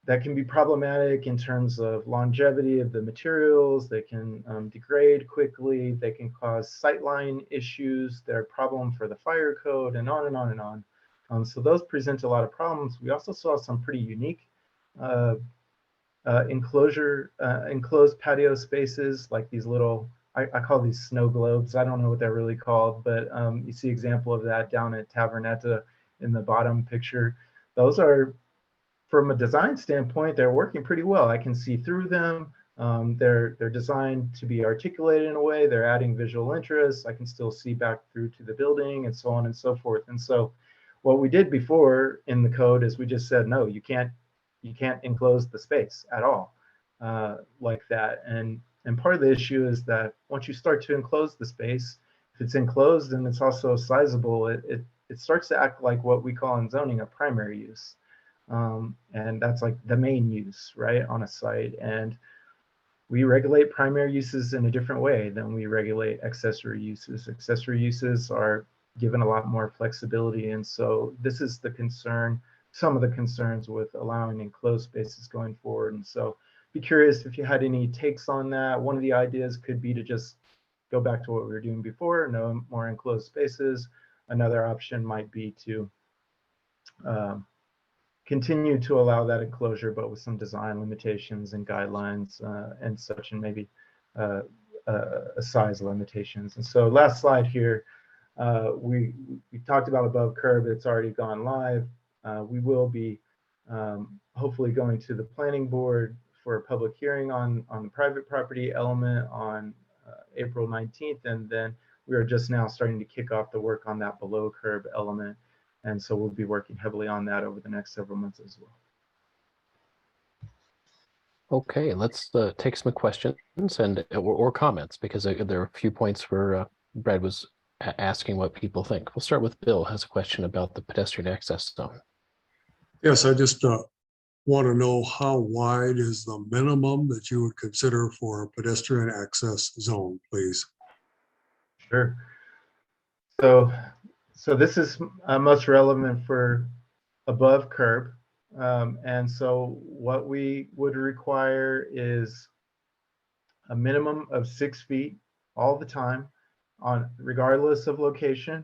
that can be problematic in terms of longevity of the materials. They can degrade quickly. They can cause sightline issues. They're a problem for the fire code, and on and on and on. So those present a lot of problems. We also saw some pretty unique enclosed patio spaces, like these little, I call these snow globes. I don't know what they're really called, but you see example of that down at Tavernetta in the bottom picture. Those are, from a design standpoint, they're working pretty well. I can see through them. They're designed to be articulated in a way. They're adding visual interest. I can still see back through to the building, and so on and so forth. And so what we did before in the code is we just said, no, you can't enclose the space at all like that. And part of the issue is that once you start to enclose the space, if it's enclosed and it's also sizable, it starts to act like what we call in zoning a primary use. And that's like the main use, right, on a site. And we regulate primary uses in a different way than we regulate accessory uses. Accessory uses are given a lot more flexibility. And so this is the concern, some of the concerns with allowing enclosed spaces going forward. And so be curious if you had any takes on that. One of the ideas could be to just go back to what we were doing before, no more enclosed spaces. Another option might be to continue to allow that enclosure, but with some design limitations and guidelines and such, and maybe size limitations. And so last slide here, We talked about above curb. It's already gone live. We will be hopefully going to the planning board for a public hearing on the private property element on April 19th. And then we are just now starting to kick off the work on that below curb element. And so we'll be working heavily on that over the next several months as well. Okay, let's take some questions and or comments, because there are a few points where Brad was asking what people think. We'll start with Bill, has a question about the pedestrian access zone. Yes, I just want to know how wide is the minimum that you would consider for a pedestrian access zone, please? Sure. So this is most relevant for above curb. And so what we would require is a minimum of 6 feet all the time, regardless of location.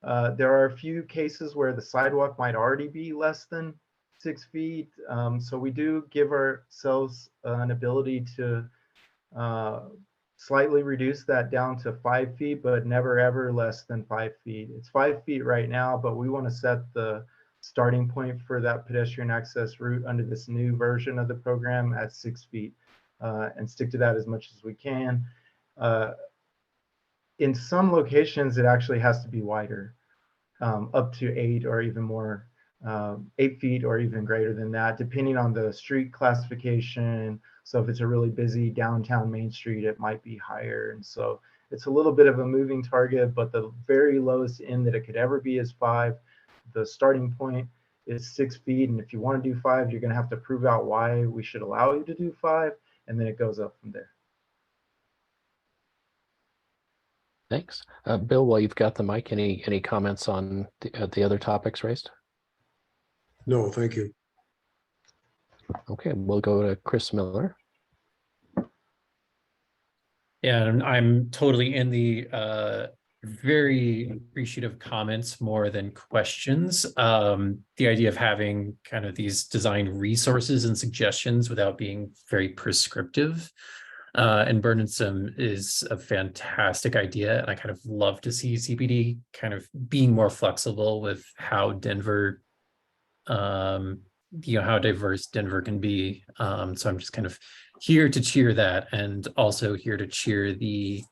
There are a few cases where the sidewalk might already be less than 6 feet. So we do give ourselves an ability to slightly reduce that down to 5 feet, but never ever less than 5 feet. It's 5 feet right now, but we want to set the starting point for that pedestrian access route under this new version of the program at 6 feet, and stick to that as much as we can. In some locations, it actually has to be wider, up to 8 or even more, 8 feet or even greater than that, depending on the street classification. So if it's a really busy downtown Main Street, it might be higher. And so it's a little bit of a moving target, but the very lowest end that it could ever be is 5. The starting point is 6 feet. And if you want to do 5, you're going to have to prove out why we should allow you to do 5. And then it goes up from there. Thanks. Bill, while you've got the mic, any comments on the other topics raised? No, thank you. Okay, we'll go to Chris Miller. Yeah, and I'm totally in the very appreciative comments more than questions. The idea of having kind of these design resources and suggestions without being very prescriptive and burdensome is a fantastic idea. And I kind of love to see CPD kind of being more flexible with how Denver, how diverse Denver can be. So I'm just kind of here to cheer that, and also here to cheer the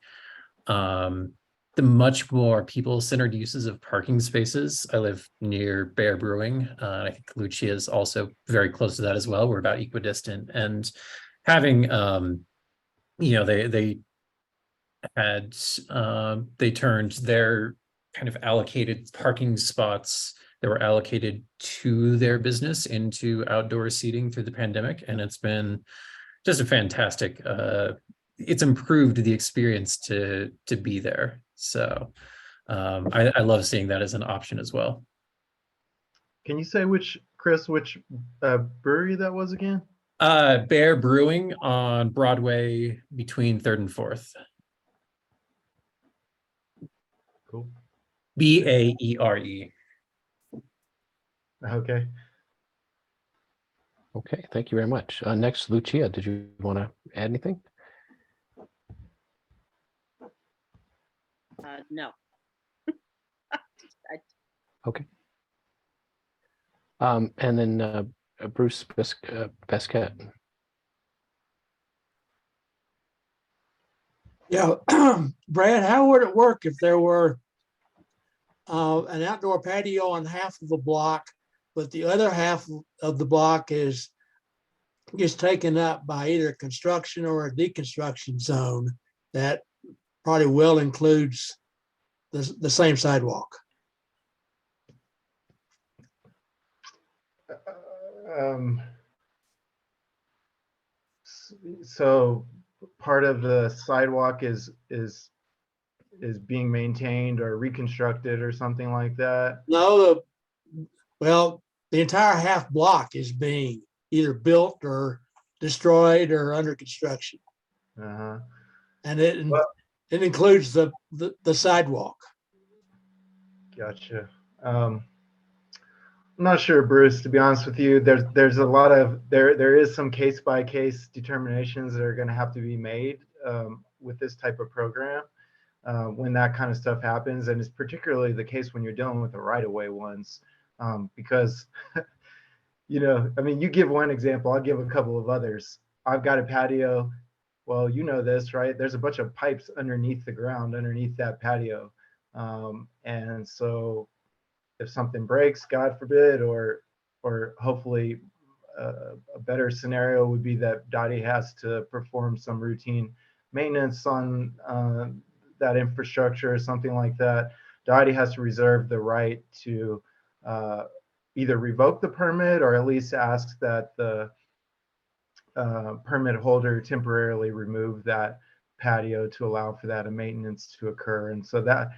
much more people-centered uses of parking spaces. I live near Bear Brewing. I think Lucia is also very close to that as well. We're about equidistant, and having they turned their kind of allocated parking spots that were allocated to their business into outdoor seating through the pandemic, and it's been just a fantastic. It's improved the experience to be there. So I love seeing that as an option as well. Can you say which brewery that was again? Bear Brewing on Broadway between 3rd and 4th. Cool. BAERE. Okay. Okay, thank you very much. Next, Lucia, did you want to add anything? No. Okay. And then Bruce Bescat. Yeah, Brad, how would it work if there were an outdoor patio on half of the block, but the other half of the block is taken up by either construction or a deconstruction zone that probably well includes the same sidewalk? So part of the sidewalk is being maintained or reconstructed or something like that? No, the entire half block is being either built or destroyed or under construction. Uh-huh. And it includes the sidewalk. Gotcha. I'm not sure, Bruce, to be honest with you. There's a lot of there is some case by case determinations that are going to have to be made with this type of program. when that kind of stuff happens. And it's particularly the case when you're dealing with the right-of-way ones, because, you know, I mean, you give one example, I'll give a couple of others. I've got a patio. Well, you know this, right? There's a bunch of pipes underneath the ground, underneath that patio. And so if something breaks, God forbid, or hopefully a better scenario would be that DOTI has to perform some routine maintenance on that infrastructure or something like that. DOTI has to reserve the right to either revoke the permit or at least ask that the permit holder temporarily remove that patio to allow for that maintenance to occur. And so that,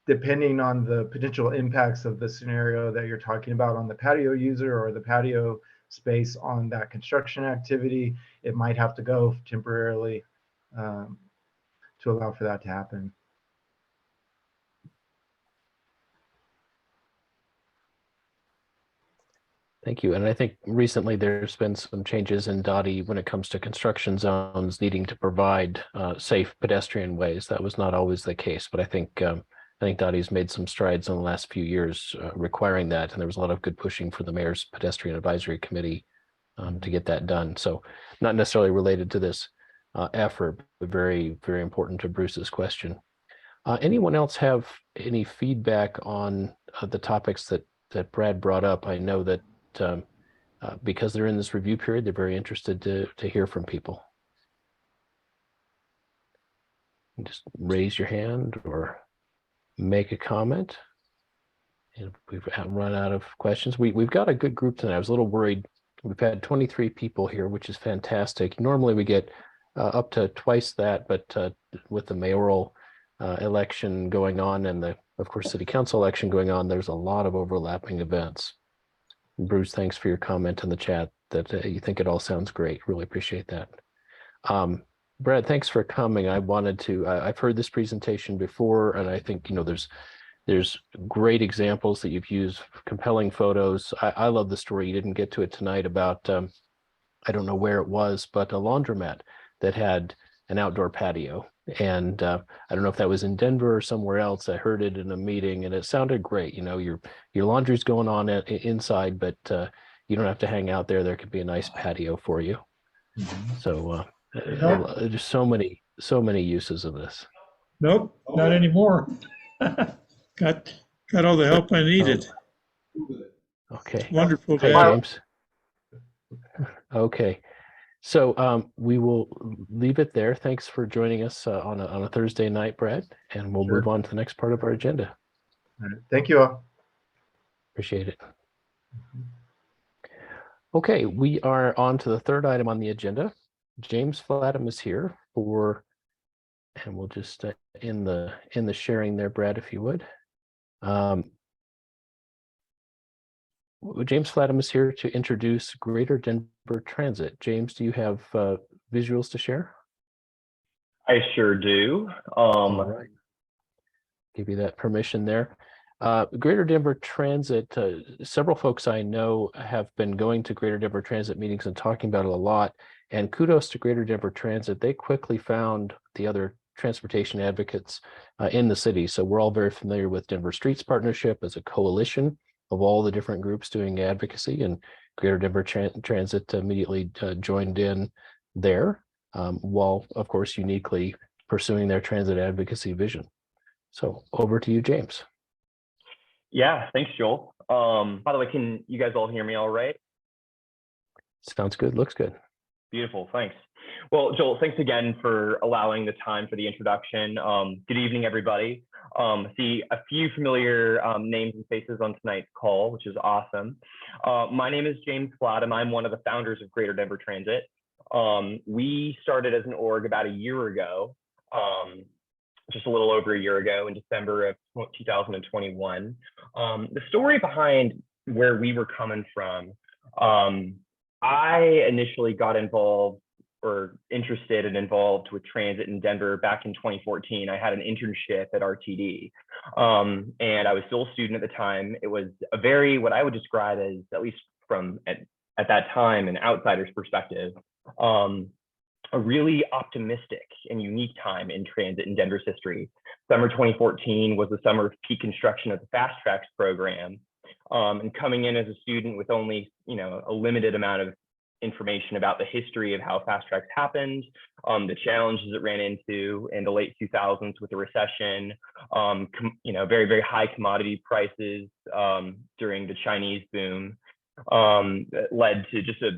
depending on the potential impacts of the scenario that you're talking about on the patio user or the patio space on that construction activity, it might have to go temporarily to allow for that to happen. Thank you. And I think recently there's been some changes in DOTI when it comes to construction zones needing to provide safe pedestrian ways. That was not always the case, but I think DOTI's made some strides in the last few years requiring that. And there was a lot of good pushing for the Mayor's Pedestrian Advisory Committee to get that done. So not necessarily related to this effort, but very, very important to Bruce's question. Anyone else have any feedback on the topics that Brad brought up? I know that because they're in this review period, they're very interested to hear from people. Just raise your hand or make a comment. And if we've run out of questions, we've got a good group tonight. I was a little worried. We've had 23 people here, which is fantastic. Normally we get up to twice that, but with the mayoral election going on and of course, city council election going on, there's a lot of overlapping events. Bruce, thanks for your comment in the chat that you think it all sounds great. Really appreciate that. Brad, thanks for coming. I wanted to, I've heard this presentation before, and I think, you know, there's great examples that you've used, compelling photos. I love the story. You didn't get to it tonight about, I don't know where it was, but a laundromat that had an outdoor patio. And I don't know if that was in Denver or somewhere else. I heard it in a meeting and it sounded great. You know, your laundry's going on inside, but you don't have to hang out there. There could be a nice patio for you. So there's so many uses of this. Nope, not anymore. Got all the help I needed. Okay. Wonderful. Hey, James. Okay. So we will leave it there. Thanks for joining us on a Thursday night, Brad, and we'll move on to the next part of our agenda. All right. Thank you all. Appreciate it. Okay, we are on to the third item on the agenda. James Flattum is here and we'll just in the sharing there, Brad, if you would. James Flattum is here to introduce Greater Denver Transit. James, do you have visuals to share? I sure do. All right. Give you that permission there. Greater Denver Transit, several folks I know have been going to Greater Denver Transit meetings and talking about it a lot. And kudos to Greater Denver Transit. They quickly found the other transportation advocates in the city. So we're all very familiar with Denver Streets Partnership as a coalition of all the different groups doing advocacy, and Greater Denver Transit immediately joined in there, while of course uniquely pursuing their transit advocacy vision. So over to you, James. Yeah, thanks, Joel. By the way, can you guys all hear me all right? Sounds good, looks good. Beautiful, thanks. Well, Joel, thanks again for allowing the time for the introduction. Good evening, everybody. See a few familiar names and faces on tonight's call, which is awesome. My name is James Flattum. I'm one of the founders of Greater Denver Transit. We started as an org about a year ago, just a little over a year ago in December of 2021. The story behind where we were coming from, I initially got involved or interested and involved with transit in Denver back in 2014. I had an internship at RTD, and I was still a student at the time. It was a very, what I would describe as, at least from at that time, an outsider's perspective, a really optimistic and unique time in transit in Denver's history. Summer 2014 was the summer of peak construction of the Fast Tracks program. And coming in as a student with only, a limited amount of information about the history of how Fast Tracks happened, the challenges it ran into in the late 2000s with the recession, very, very high commodity prices during the Chinese boom, that led to just a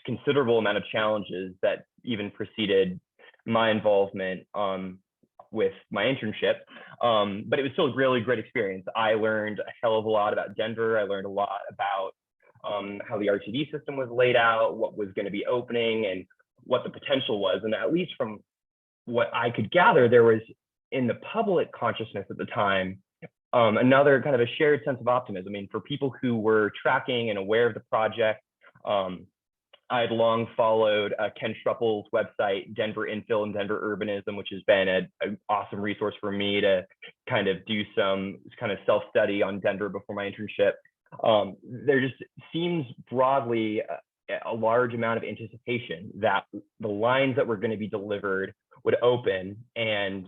considerable amount of challenges that even preceded my involvement with my internship. But it was still a really great experience. I learned a hell of a lot about Denver. I learned a lot about how the RTD system was laid out, what was going to be opening, and what the potential was. And at least from what I could gather, there was in the public consciousness at the time, another kind of a shared sense of optimism. I mean, for people who were tracking and aware of the project, I had long followed Ken Schruppel's website, Denver Infill and Denver Urbanism, which has been an awesome resource for me to kind of do some kind of self-study on Denver before my internship. There just seems broadly a large amount of anticipation that the lines that were going to be delivered would open and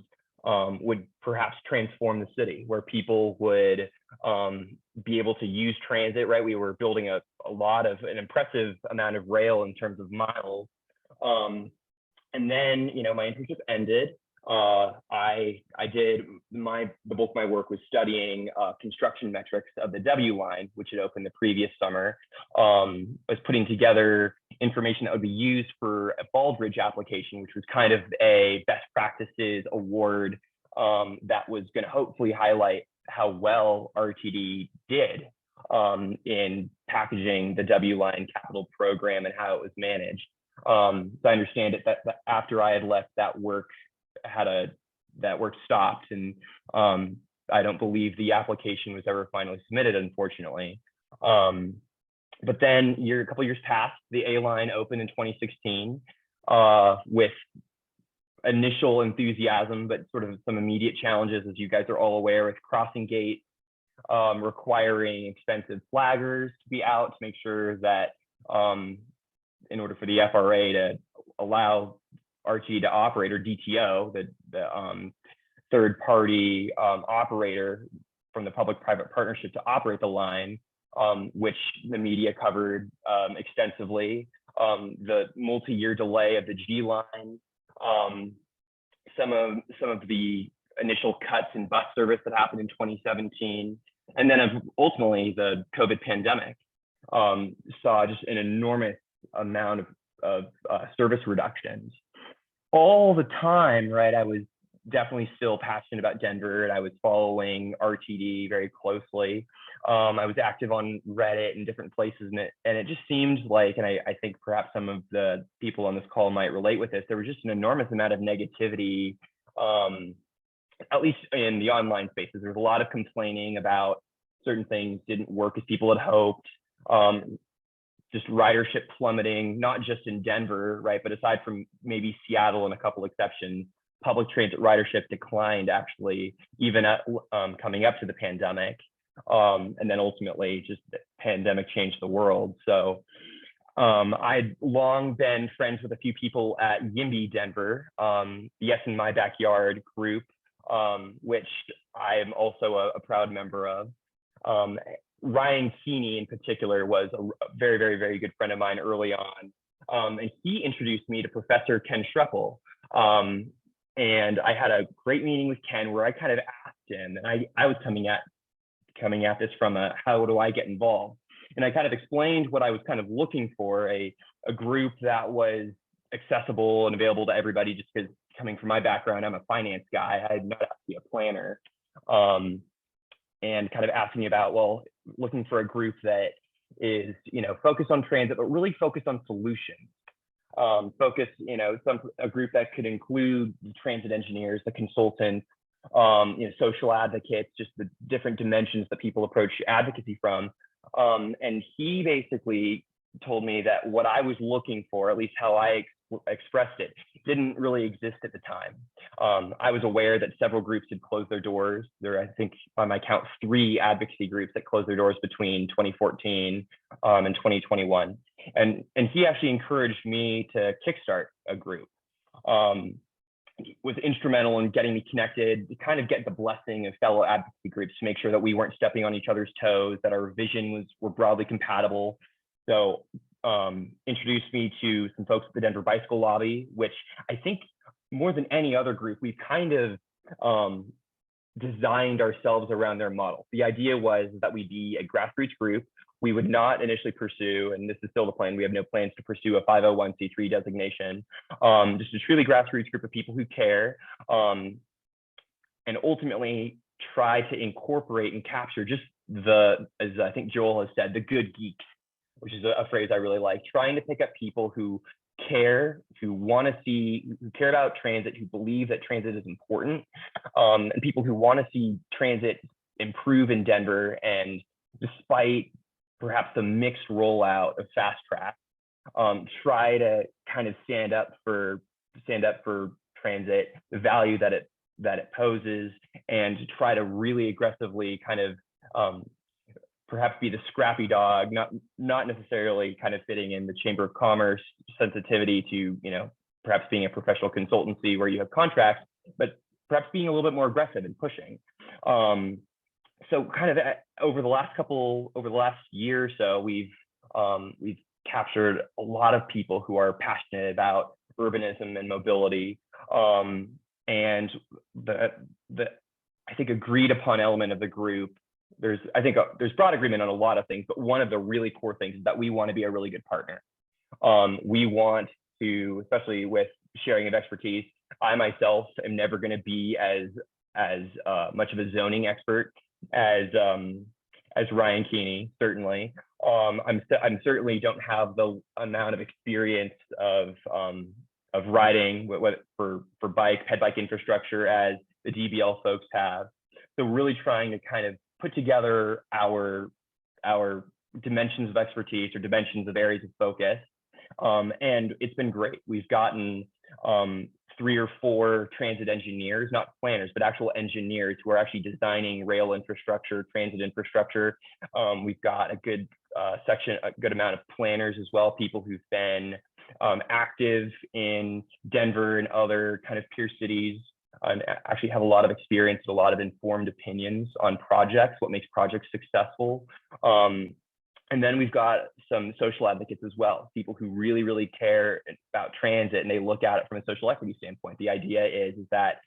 would perhaps transform the city, where people would be able to use transit, right? We were building an impressive amount of rail in terms of miles. And then, my internship ended. I did the bulk of my work was studying construction metrics of the W line, which had opened the previous summer. I was putting together information that would be used for a Baldridge application, which was kind of a best practices award that was going to hopefully highlight how well RTD did in packaging the W line capital program and how it was managed. So I understand it that after I had left, that work stopped, and I don't believe the application was ever finally submitted, unfortunately. But then a couple years passed. The A line opened in 2016 with initial enthusiasm, but sort of some immediate challenges, as you guys are all aware, with crossing gates requiring expensive flaggers to be out to make sure that in order for the FRA to allow RTD to operate, or DTO, the third party operator from the public-private partnership to operate the line, which the media covered extensively, the multi-year delay of the G line, some of the initial cuts in bus service that happened in 2017, and then ultimately the COVID pandemic saw just an enormous amount of service reductions. All the time, right, I was definitely still passionate about Denver, and I was following RTD very closely. I was active on Reddit and different places, and it just seemed like, and I think perhaps some of the people on this call might relate with this, there was just an enormous amount of negativity, at least in the online spaces. There was a lot of complaining about certain things didn't work as people had hoped. Just ridership plummeting, not just in Denver, right? But aside from maybe Seattle and a couple exceptions, public transit ridership declined actually, even at coming up to the pandemic. And then ultimately just the pandemic changed the world. So I'd long been friends with a few people at YIMBY Denver, Yes in My Backyard group, which I am also a proud member of. Ryan Keeney in particular was a very, very, very good friend of mine early on. And he introduced me to Professor Ken Schruppel. And I had a great meeting with Ken where I kind of asked him, and I was coming at this from how do I get involved? And I kind of explained what I was kind of looking for, a group that was accessible and available to everybody, just because coming from my background, I'm a finance guy. I had not actually a planner. And kind of asking about, well, looking for a group that is, focused on transit, but really focused on solutions. A group that could include the transit engineers, the consultants, social advocates, just the different dimensions that people approach advocacy from. And he basically told me that what I was looking for, at least how I expressed it, didn't really exist at the time. I was aware that several groups had closed their doors. There are, I think, by my count, 3 advocacy groups that closed their doors between 2014 and 2021. And he actually encouraged me to kickstart a group. was instrumental in getting me connected, to kind of get the blessing of fellow advocacy groups to make sure that we weren't stepping on each other's toes, that our vision were broadly compatible. So introduced me to some folks at the Denver Bicycle Lobby, which I think more than any other group, we've kind of designed ourselves around their model. The idea was that we'd be a grassroots group. We would not initially pursue, and this is still the plan, we have no plans to pursue a 501c3 designation, just a truly grassroots group of people who care, and ultimately try to incorporate and capture just as I think Joel has said, the good geeks, which is a phrase I really like, trying to pick up people who care, who care about transit, who believe that transit is important, and people who want to see transit improve in Denver. And despite perhaps the mixed rollout of fast track, try to kind of stand up for transit, the value that it poses, and to try to really aggressively kind of perhaps be the scrappy dog, not necessarily kind of fitting in the Chamber of Commerce sensitivity to, perhaps being a professional consultancy where you have contracts, but perhaps being a little bit more aggressive and pushing. So kind of over the last year or so, we've captured a lot of people who are passionate about urbanism and mobility, and the I think agreed upon element of the group. There's broad agreement on a lot of things, but one of the really core things is that we want to be a really good partner. We want to, especially with sharing of expertise. I myself am never going to be as much of a zoning expert as Ryan Keeney, certainly. I'm certainly don't have the amount of experience of riding for ped bike infrastructure as the DBL folks have. So really trying to kind of put together our dimensions of expertise or dimensions of areas of focus. And it's been great. We've gotten 3 or 4 transit engineers, not planners, but actual engineers who are actually designing rail infrastructure, transit infrastructure. We've got a good amount of planners as well, people who've been active in Denver and other kind of peer cities, and actually have a lot of experience, a lot of informed opinions on projects, what makes projects successful. And then we've got some social advocates as well, people who really, really care about transit, and they look at it from a social equity standpoint. The idea is that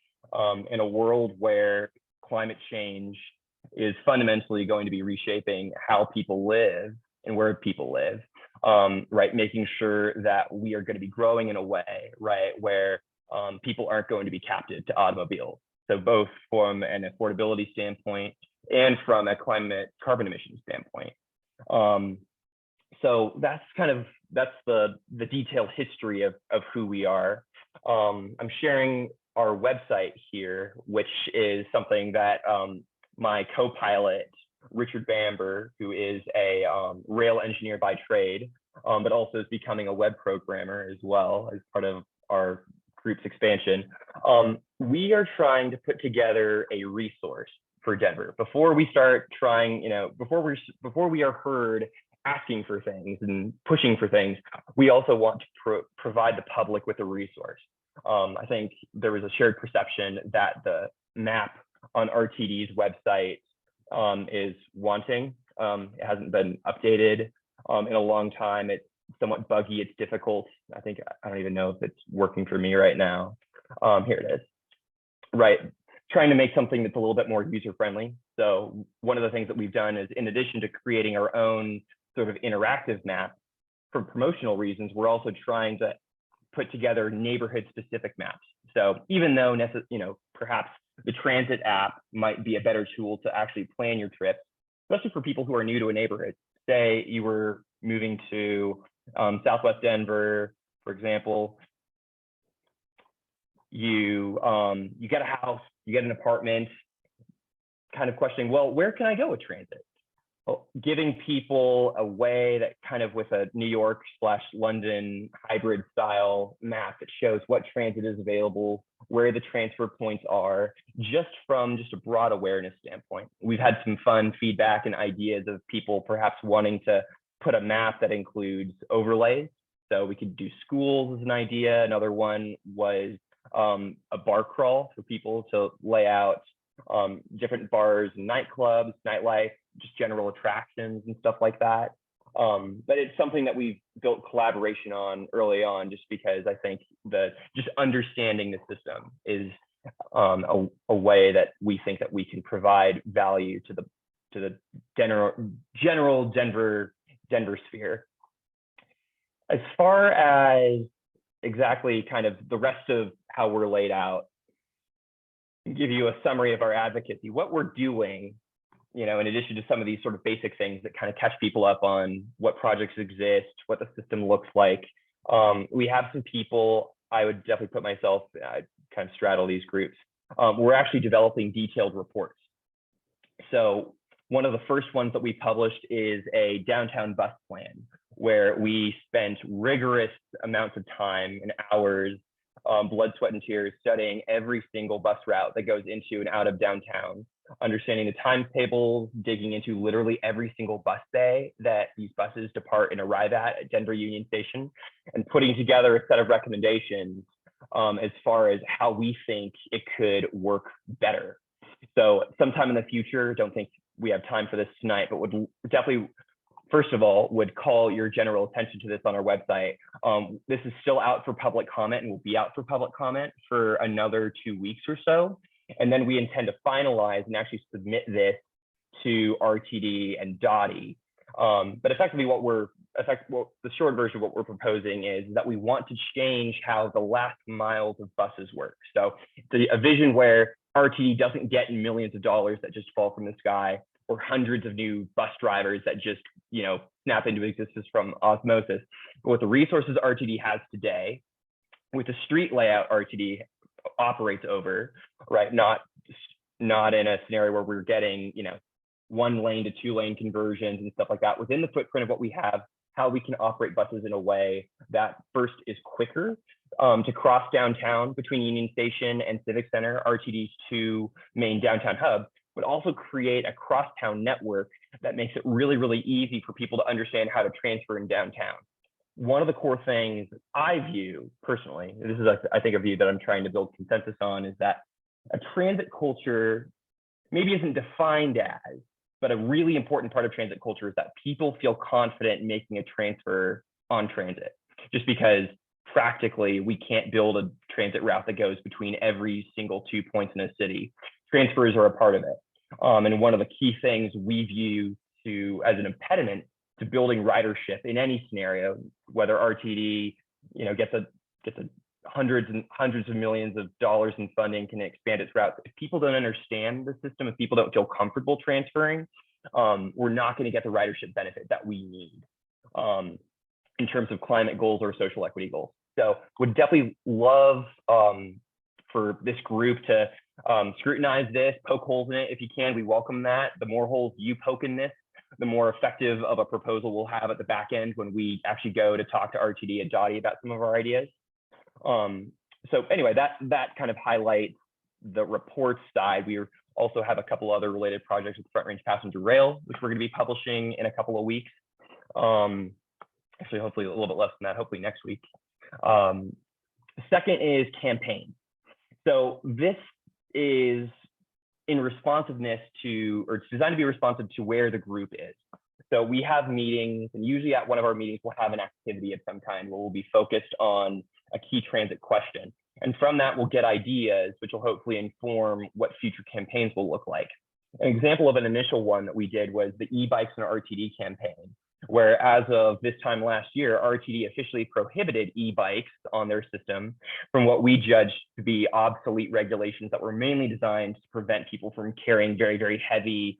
in a world where climate change is fundamentally going to be reshaping how people live and where people live, right, making sure that we are going to be growing in a way, right, where people aren't going to be captive to automobiles. So both from an affordability standpoint and from a carbon emissions standpoint. So that's the detailed history of who we are. I'm sharing our website here, which is something that my co-pilot, Richard Bamber, who is a rail engineer by trade, but also is becoming a web programmer as well as part of our group's expansion. We are trying to put together a resource for Denver before we start trying, before we are heard asking for things and pushing for things. We also want to provide the public with a resource. I think there was a shared perception that the map on RTD's website is wanting. It hasn't been updated in a long time. It's somewhat buggy, it's difficult. I don't even know if it's working for me right now. Here it is. Right, trying to make something that's a little bit more user-friendly. So one of the things that we've done is, in addition to creating our own sort of interactive map for promotional reasons, we're also trying to put together neighborhood-specific maps. So even though, perhaps the transit app might be a better tool to actually plan your trip, especially for people who are new to a neighborhood. Say you were moving to Southwest Denver, for example, you get a house, you get an apartment, kind of questioning, well, where can I go with transit? Well, giving people a way that kind of with a New York / London hybrid style map that shows what transit is available, where the transfer points are, just from a broad awareness standpoint. We've had some fun feedback and ideas of people perhaps wanting to put a map that includes overlays. So we could do schools as an idea. Another one was a bar crawl for people to lay out different bars and nightclubs, nightlife, just general attractions and stuff like that. But it's something that we've built collaboration on early on, just because I think that just understanding the system is a way that we think that we can provide value to the general Denver sphere. As far as exactly kind of the rest of how we're laid out, give you a summary of our advocacy. What we're doing, you know, in addition to some of these sort of basic things that kind of catch people up on what projects exist, what the system looks like. We have some people, I would definitely put myself, kind of straddle these groups. We're actually developing detailed reports. So one of the first ones that we published is a downtown bus plan, where we spent rigorous amounts of time and hours, blood, sweat, and tears studying every single bus route that goes into and out of downtown, understanding the timetables, digging into literally every single bus bay that these buses depart and arrive at Denver Union Station, and putting together a set of recommendations as far as how we think it could work better. So sometime in the future, don't think we have time for this tonight, but would definitely, first of all, would call your general attention to this on our website. This is still out for public comment and will be out for public comment for another 2 weeks or so. And then we intend to finalize and actually submit this to RTD and DOTI. But effectively the short version of what we're proposing is that we want to change how the last miles of buses work. So a vision where RTD doesn't get millions of dollars that just fall from the sky, or hundreds of new bus drivers that just, you know, snap into existence from osmosis. But with the resources RTD has today, with the street layout RTD operates over, right? Not in a scenario where we're getting, you know, 1 lane to 2 lane conversions and stuff like that. Within the footprint of what we have, how we can operate buses in a way that first is quicker to cross downtown between Union Station and Civic Center, RTD's 2 main downtown hubs, but also create a crosstown network that makes it really, really easy for people to understand how to transfer in downtown. One of the core things I view personally, this is, I think, a view that I'm trying to build consensus on, is that a transit culture maybe isn't defined as, but a really important part of transit culture is that people feel confident in making a transfer on transit, just because practically we can't build a transit route that goes between every single 2 points in a city. Transfers are a part of it. And one of the key things we view as an impediment to building ridership in any scenario, whether RTD, you know, gets a hundreds of millions of dollars in funding, can expand its routes. If people don't understand the system, if people don't feel comfortable transferring, we're not going to get the ridership benefit that we need in terms of climate goals or social equity goals. So would definitely love for this group to scrutinize this, poke holes in it if you can. We welcome that. The more holes you poke in this, the more effective of a proposal we'll have at the back end when we actually go to talk to RTD and DOTI about some of our ideas. So anyway, that kind of highlights the report side. We also have a couple other related projects with Front Range Passenger Rail, which we're going to be publishing in a couple of weeks. Actually, hopefully a little bit less than that, hopefully next week. Second is campaign. So this is in responsiveness to, or it's designed to be responsive to where the group is. So we have meetings, and usually at one of our meetings, we'll have an activity of some kind where we'll be focused on a key transit question. And from that, we'll get ideas, which will hopefully inform what future campaigns will look like. An example of an initial one that we did was the e-bikes and RTD campaign, where as of this time last year, RTD officially prohibited e-bikes on their system from what we judged to be obsolete regulations that were mainly designed to prevent people from carrying very, very heavy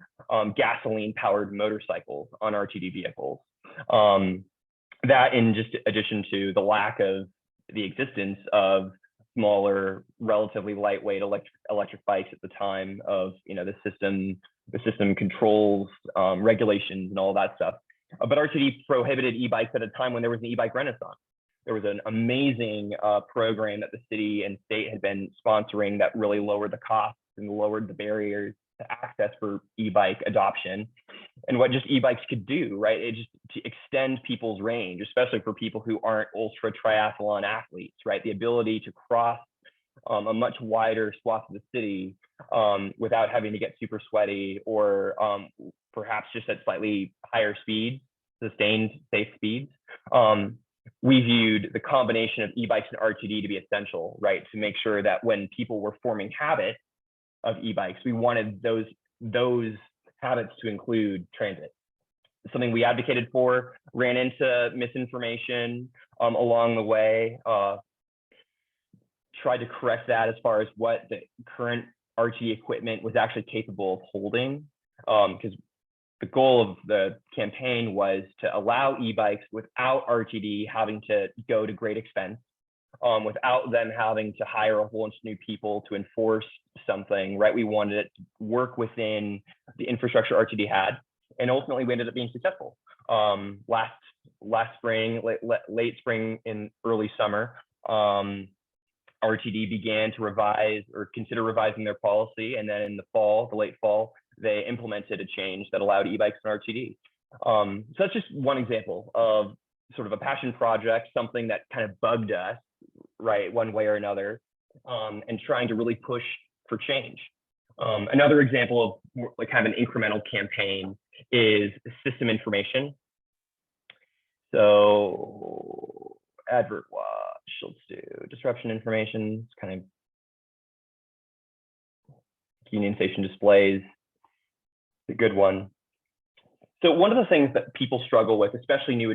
gasoline-powered motorcycles on RTD vehicles. That, in just addition to the lack of the existence of smaller, relatively lightweight electric bikes at the time of, you know, the system controls, regulations, and all that stuff. But RTD prohibited e-bikes at a time when there was an e-bike renaissance. There was an amazing program that the city and state had been sponsoring that really lowered the costs and lowered the barriers access for e-bike adoption and what just e-bikes could do, right? It just to extend people's range, especially for people who aren't ultra triathlon athletes, right? The ability to cross a much wider swath of the city without having to get super sweaty or perhaps just at slightly higher speeds, sustained safe speeds. We viewed the combination of e-bikes and RTD to be essential, right? To make sure that when people were forming habits of e-bikes, we wanted those habits to include transit. Something we advocated for, ran into misinformation along the way, tried to correct that as far as what the current RTD equipment was actually capable of holding, because the goal of the campaign was to allow e-bikes without RTD having to go to great expense, without them having to hire a whole bunch of new people to enforce something, right? We wanted it to work within the infrastructure RTD had, and ultimately we ended up being successful. Last spring, late spring and early summer, RTD began to revise or consider revising their policy, and then in the late fall, they implemented a change that allowed e-bikes and RTD. So that's just one example of sort of a passion project, something that kind of bugged us, right, one way or another, and trying to really push for change. Another example of like kind of an incremental campaign is system information. So advert watch, let's do disruption information, it's kind of Union Station displays, a good one. So one of the things that people struggle with, especially new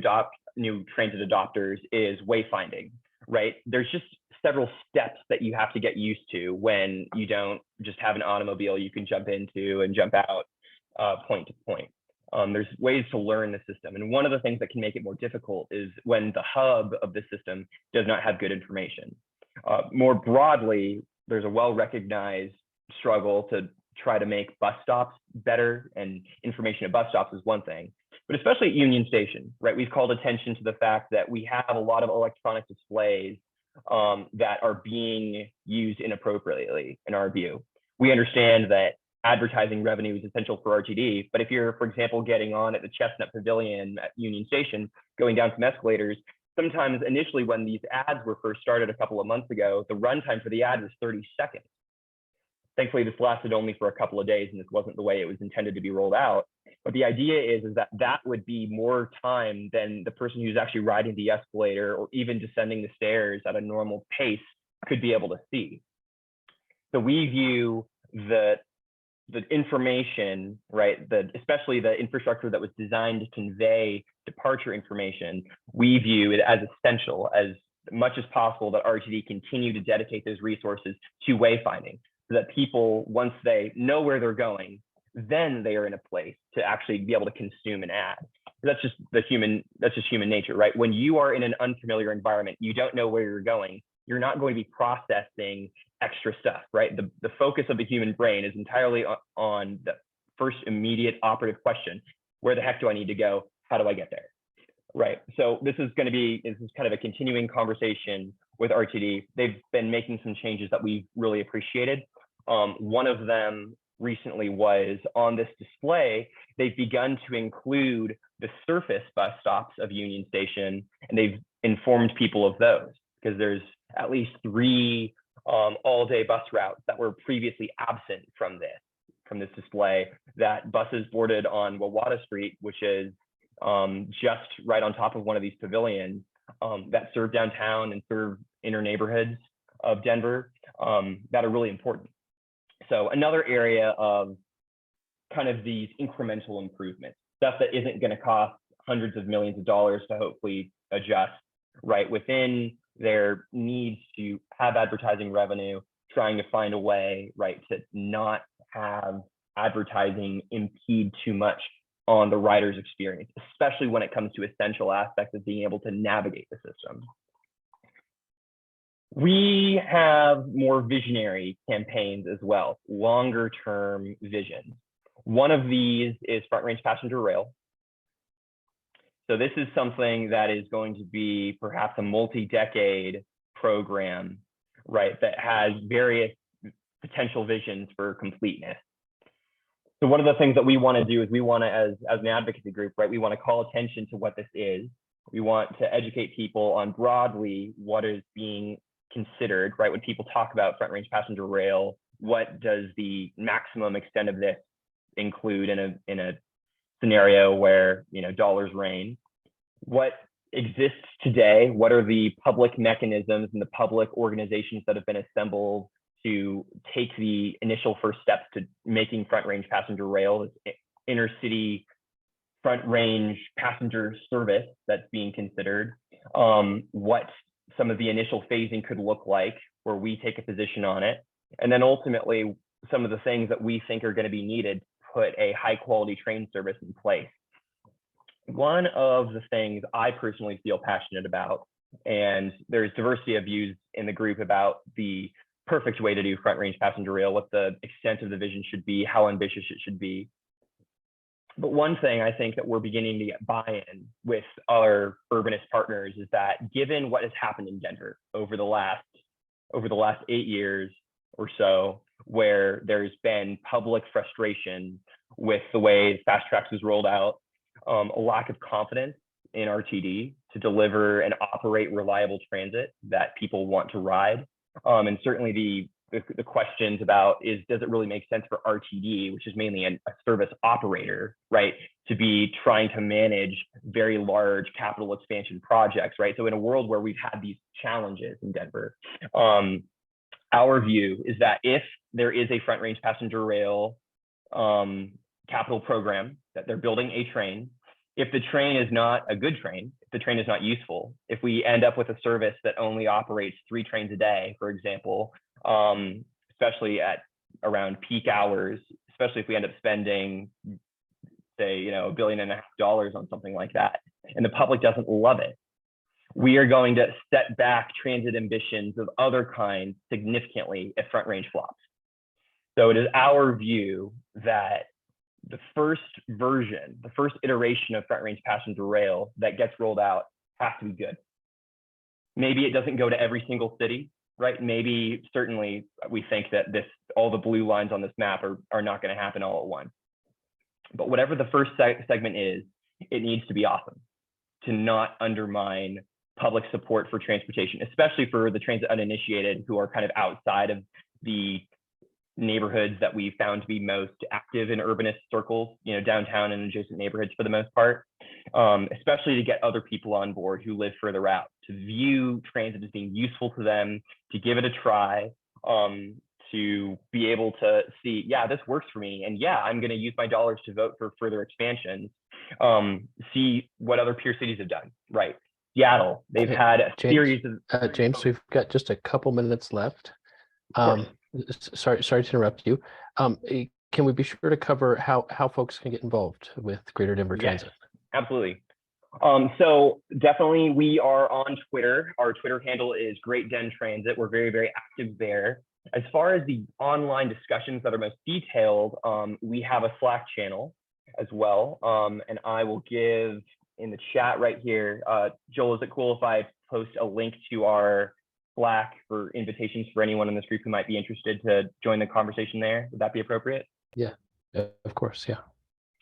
transit adopters, is wayfinding, right? There's just several steps that you have to get used to when you don't just have an automobile you can jump into and jump out point to point. There's ways to learn the system. And one of the things that can make it more difficult is when the hub of the system does not have good information. More broadly, there's a well-recognized struggle to try to make bus stops better, and information at bus stops is one thing, but especially at Union Station, right? We've called attention to the fact that we have a lot of electronic displays that are being used inappropriately in our view. We understand that advertising revenue is essential for RTD, but if you're, for example, getting on at the Chestnut Pavilion at Union Station, going down some escalators, sometimes initially when these ads were first started a couple of months ago, the runtime for the ad was 30 seconds. Thankfully, this lasted only for a couple of days, and this wasn't the way it was intended to be rolled out. But the idea is that would be more time than the person who's actually riding the escalator or even descending the stairs at a normal pace could be able to see. So we view the information, right, especially the infrastructure that was designed to convey departure information, we view it as essential, as much as possible, that RTD continue to dedicate those resources to wayfinding, so that people, once they know where they're going, then they are in a place to actually be able to consume an ad. That's just human nature, right? When you are in an unfamiliar environment, you don't know where you're going, you're not going to be processing extra stuff, right? The focus of the human brain is entirely on the first immediate operative question: where the heck do I need to go? How do I get there? Right. So this is kind of a continuing conversation with RTD. They've been making some changes that we've really appreciated. One of them recently was on this display, they've begun to include the surface bus stops of Union Station, and they've informed people of those, because there's at least 3 all-day bus routes that were previously absent from this display, that buses boarded on Wawata Street, which is just right on top of one of these pavilions that serve downtown and serve inner neighborhoods of Denver, that are really important. So another area of kind of these incremental improvements, stuff that isn't going to cost hundreds of millions of dollars to hopefully adjust, right, within their needs to have advertising revenue, trying to find a way, right, to not have advertising impede too much on the rider's experience, especially when it comes to essential aspects of being able to navigate the system. We have more visionary campaigns as well, longer term vision. One of these is Front Range Passenger Rail. So this is something that is going to be perhaps a multi-decade program, right, that has various potential visions for completeness. So one of the things that we want to do is we want to, as an advocacy group, right, we want to call attention to what this is. We want to educate people on broadly what is being considered, right? When people talk about front range passenger rail, what does the maximum extent of this include in a scenario where, you know, dollars rain? What exists today? What are the public mechanisms and the public organizations that have been assembled to take the initial first steps to making front range passenger rail, this intercity front range passenger service that's being considered? What some of the initial phasing could look like, where we take a position on it, and then ultimately some of the things that we think are going to be needed to put a high quality train service in place. One of the things I personally feel passionate about, and there's diversity of views in the group about the perfect way to do front range passenger rail, what the extent of the vision should be, how ambitious it should be. But one thing I think that we're beginning to get buy-in with our urbanist partners is that, given what has happened in Denver over the last 8 years or so, where there's been public frustration with the way Fast Tracks was rolled out, a lack of confidence in RTD to deliver and operate reliable transit that people want to ride, and certainly the questions about does it really make sense for RTD, which is mainly a service operator, right, to be trying to manage very large capital expansion projects, right? So in a world where we've had these challenges in Denver, our view is that if there is a front range passenger rail capital program, that they're building a train, if the train is not a good train, if the train is not useful, if we end up with a service that only operates 3 trains a day, for example, especially at around peak hours, especially if we end up spending, say, you know, $1.5 billion on something like that, and the public doesn't love it, we are going to set back transit ambitions of other kinds significantly if front range flops. So it is our view that the first version, the first iteration of front range passenger rail that gets rolled out has to be good. Maybe it doesn't go to every single city, right? Maybe, certainly, we think that all the blue lines on this map are not going to happen all at once. But whatever the first segment is, it needs to be awesome, to not undermine public support for transportation, especially for the transit uninitiated, who are kind of outside of the neighborhoods that we found to be most active in urbanist circles, you know, downtown and adjacent neighborhoods for the most part, especially to get other people on board who live further out, to view transit as being useful to them, to give it a try, to be able to see, yeah, this works for me, and yeah, I'm going to use my dollars to vote for further expansions. See what other peer cities have done, right? Seattle, they've had a series of James, we've got just a couple minutes left. Sorry to interrupt you. Can we be sure to cover how folks can get involved with Greater Denver Transit? Absolutely. So definitely, we are on Twitter. Our Twitter handle is Great Den Transit. We're very, very active there. As far as the online discussions that are most detailed, we have a Slack channel as well. And I will give in the chat right here. Joel, is it cool if I post a link to our Slack for invitations for anyone in this group who might be interested to join the conversation there? Would that be appropriate? Yeah, of course, yeah.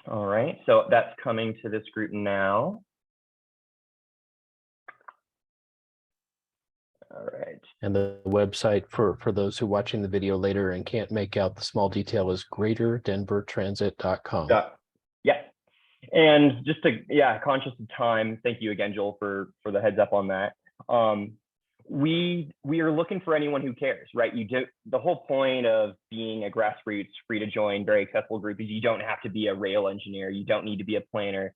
All right, so that's coming to this group now. All right. And the website for those who are watching the video later and can't make out the small detail is greaterdenvertransit.com. Yeah. And just to, conscious of time, thank you again, Joel, for the heads up on that. We are looking for anyone who cares, right? The whole point of being a grassroots, free to join, very accessible group is you don't have to be a rail engineer. You don't need to be a planner.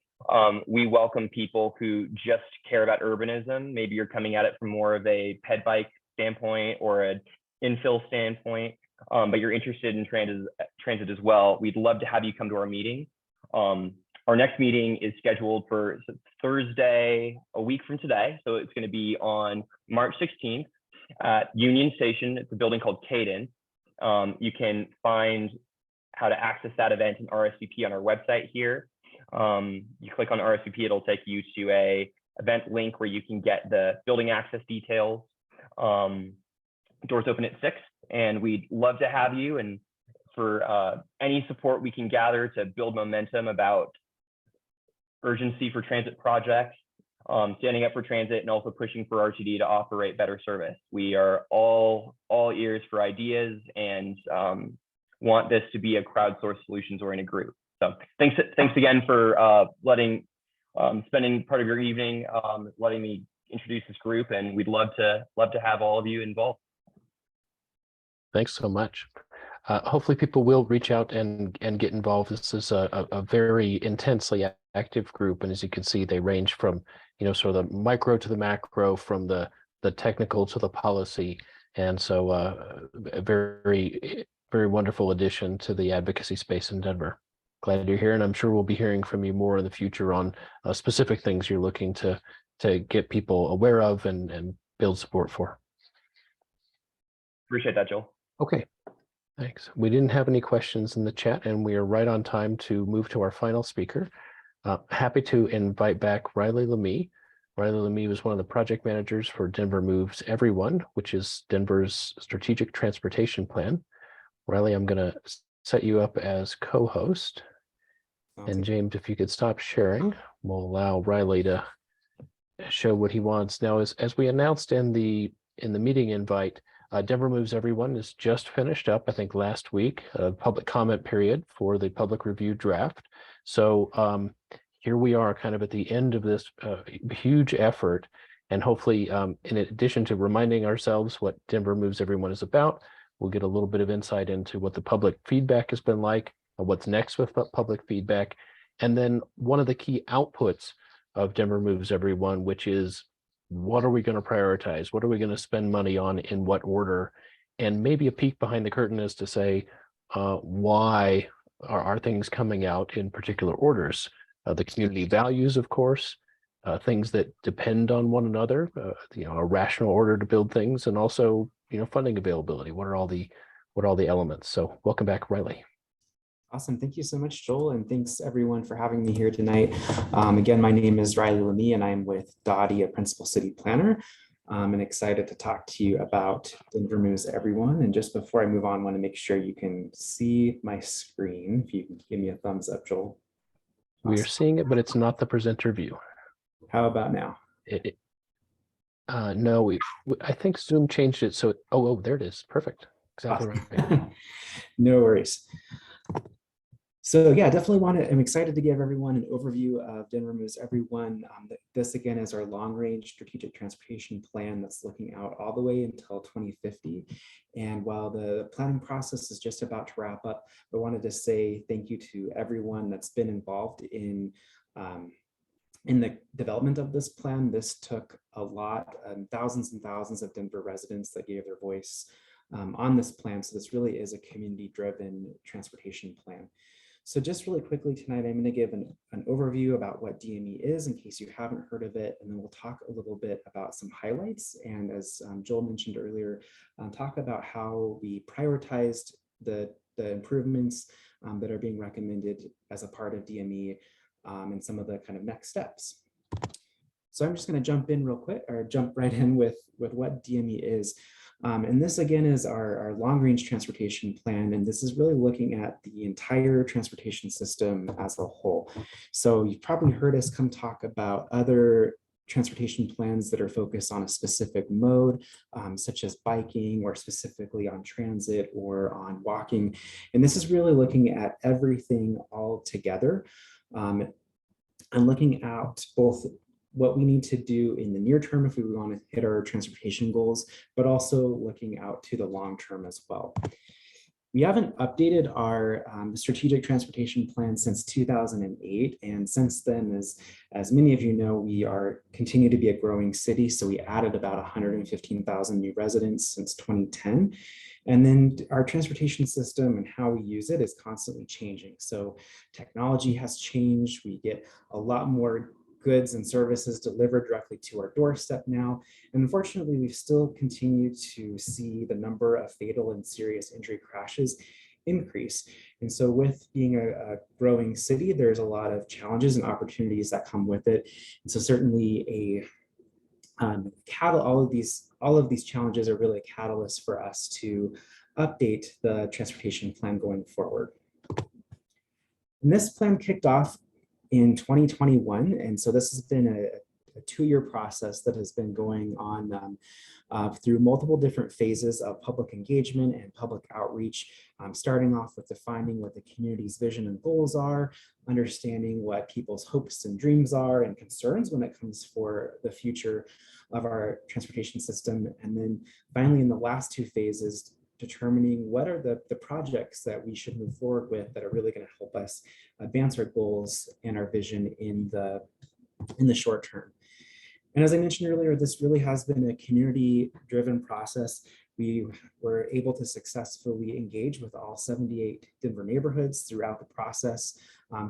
We welcome people who just care about urbanism. Maybe you're coming at it from more of a ped bike standpoint or an infill standpoint, but you're interested in transit as well. We'd love to have you come to our meeting. Our next meeting is scheduled for Thursday, a week from today. So it's going to be on March 16th at Union Station. It's a building called Cadence. You can find how to access that event and RSVP on our website here. You click on RSVP, it'll take you to a event link where you can get the building access details. Doors open at 6, and we'd love to have you. And for any support we can gather to build momentum about urgency for transit projects, standing up for transit, and also pushing for RTD to operate better service. We are all ears for ideas and want this to be a crowdsourced solutions-oriented group. So thanks again for spending part of your evening letting me introduce this group, and we'd love to have all of you involved. Thanks so much. Hopefully people will reach out and get involved. This is a very intensely active group. And as you can see, they range from, sort of the micro to the macro, from the technical to the policy. And so a very, very wonderful addition to the advocacy space in Denver. Glad you're here. And I'm sure we'll be hearing from you more in the future on specific things you're looking to get people aware of and build support for. Appreciate that, Joel. Okay. Thanks. We didn't have any questions in the chat, and we are right on time to move to our final speaker. Happy to invite back Riley LaMie. Riley LaMie was one of the project managers for Denver Moves Everyone, which is Denver's strategic transportation plan. Riley, I'm going to set you up as co-host. And James, if you could stop sharing, we'll allow Riley to show what he wants. Now, as we announced in the meeting invite, Denver Moves Everyone is just finished up, I think last week, a public comment period for the public review draft. So here we are kind of at the end of this huge effort. And hopefully, in addition to reminding ourselves what Denver Moves Everyone is about, we'll get a little bit of insight into what the public feedback has been like, what's next with public feedback, and then one of the key outputs of Denver Moves Everyone, which is, what are we going to prioritize? What are we going to spend money on, in what order? And maybe a peek behind the curtain is to say, why are things coming out in particular orders? The community values, of course, things that depend on one another, a rational order to build things, and also, funding availability. What are all the elements? So welcome back, Riley. Awesome. Thank you so much, Joel. And thanks everyone for having me here tonight. Again, my name is Riley LaMie, and I'm with DOTI, a principal city planner. And excited to talk to you about Denver Moves Everyone. And just before I move on, I want to make sure you can see my screen. If you can give me a thumbs up, Joel. Awesome. We are seeing it, but it's not the presenter view. How about now? No, I think Zoom changed it. So, there it is. Perfect. Exactly awesome. Right. No worries. So yeah, I'm excited to give everyone an overview of Denver Moves Everyone. This again is our long-range strategic transportation plan that's looking out all the way until 2050. And while the planning process is just about to wrap up, I wanted to say thank you to everyone that's been involved in the development of this plan. This took a lot, thousands and thousands of Denver residents that gave their voice on this plan. So this really is a community-driven transportation plan. So just really quickly tonight, I'm going to give an overview about what DME is in case you haven't heard of it, and then we'll talk a little bit about some highlights. And as Joel mentioned earlier, talk about how we prioritized the improvements that are being recommended as a part of DME and some of the kind of next steps. So I'm just going to jump right in with what DME is. And this again is our long-range transportation plan, and this is really looking at the entire transportation system as a whole. So you've probably heard us come talk about other transportation plans that are focused on a specific mode, such as biking, or specifically on transit or on walking. And this is really looking at everything all together and looking at both what we need to do in the near term if we want to hit our transportation goals, but also looking out to the long term as well. We haven't updated our strategic transportation plan since 2008. And since then, as many of you know, we continue to be a growing city. So we added about 115,000 new residents since 2010. And then our transportation system and how we use it is constantly changing. So technology has changed. We get a lot more goods and services delivered directly to our doorstep now. And unfortunately, we've still continued to see the number of fatal and serious injury crashes increase. And so with being a growing city, there's a lot of challenges and opportunities that come with it. And so certainly all of these challenges are really a catalyst for us to update the transportation plan going forward. And this plan kicked off in 2021. And so this has been a 2-year process that has been going on through multiple different phases of public engagement and public outreach, starting off with defining what the community's vision and goals are, understanding what people's hopes and dreams are and concerns when it comes for the future of our transportation system. And then finally, in the last 2 phases, determining what are the projects that we should move forward with that are really going to help us advance our goals and our vision in the short term. And as I mentioned earlier, this really has been a community-driven process. We were able to successfully engage with all 78 Denver neighborhoods throughout the process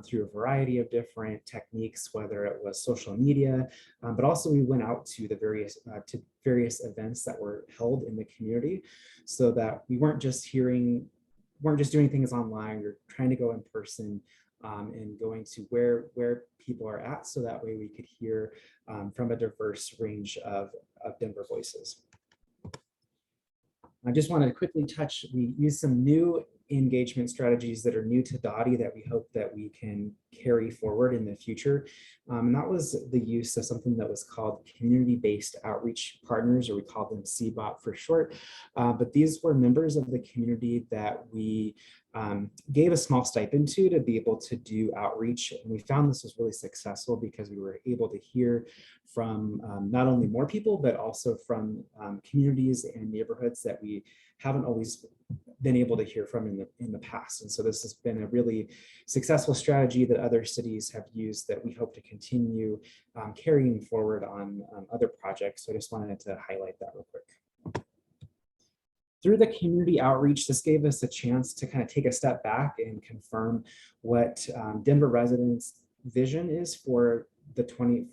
through a variety of different techniques, whether it was social media, but also we went out to the various events that were held in the community, so that we weren't just doing things online. We were trying to go in person and going to where people are at, so that way we could hear from a diverse range of Denver voices. I just wanted to quickly touch, we use some new engagement strategies that are new to DOTI that we hope that we can carry forward in the future. And that was the use of something that was called community-based outreach partners, or we call them CBOT for short. But these were members of the community that we gave a small stipend to be able to do outreach. And we found this was really successful because we were able to hear from not only more people, but also from communities and neighborhoods that we haven't always been able to hear from in the past. And so this has been a really successful strategy that other cities have used that we hope to continue carrying forward on other projects. So I just wanted to highlight that real quick. Through the community outreach, this gave us a chance to kind of take a step back and confirm what Denver residents' vision is for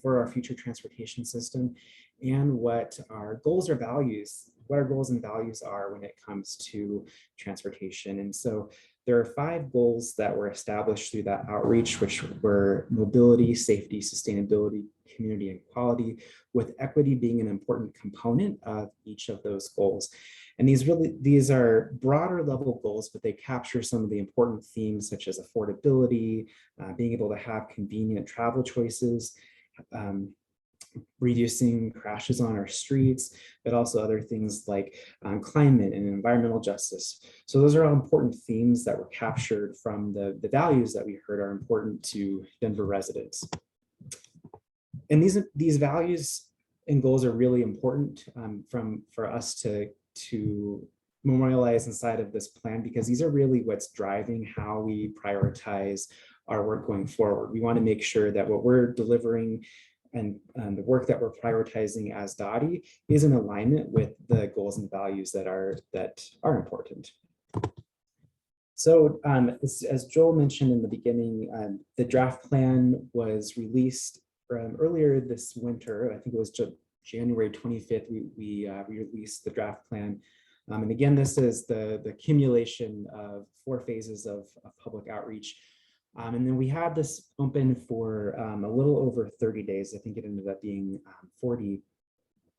our future transportation system, and what our goals and values are when it comes to transportation. And so there are 5 goals that were established through that outreach, which were mobility, safety, sustainability, community, and quality, with equity being an important component of each of those goals. And these are broader level goals, but they capture some of the important themes such as affordability, being able to have convenient travel choices, reducing crashes on our streets, but also other things like climate and environmental justice. So those are all important themes that were captured from the values that we heard are important to Denver residents. And these values and goals are really important for us to memorialize inside of this plan, because these are really what's driving how we prioritize our work going forward. We want to make sure that what we're delivering and the work that we're prioritizing as DOTI is in alignment with the goals and values that are important. So as Joel mentioned in the beginning, the draft plan was released earlier this winter. I think it was January 25th, we released the draft plan. And again, this is the accumulation of 4 phases of public outreach. And then we had this open for a little over 30 days. I think it ended up being 40.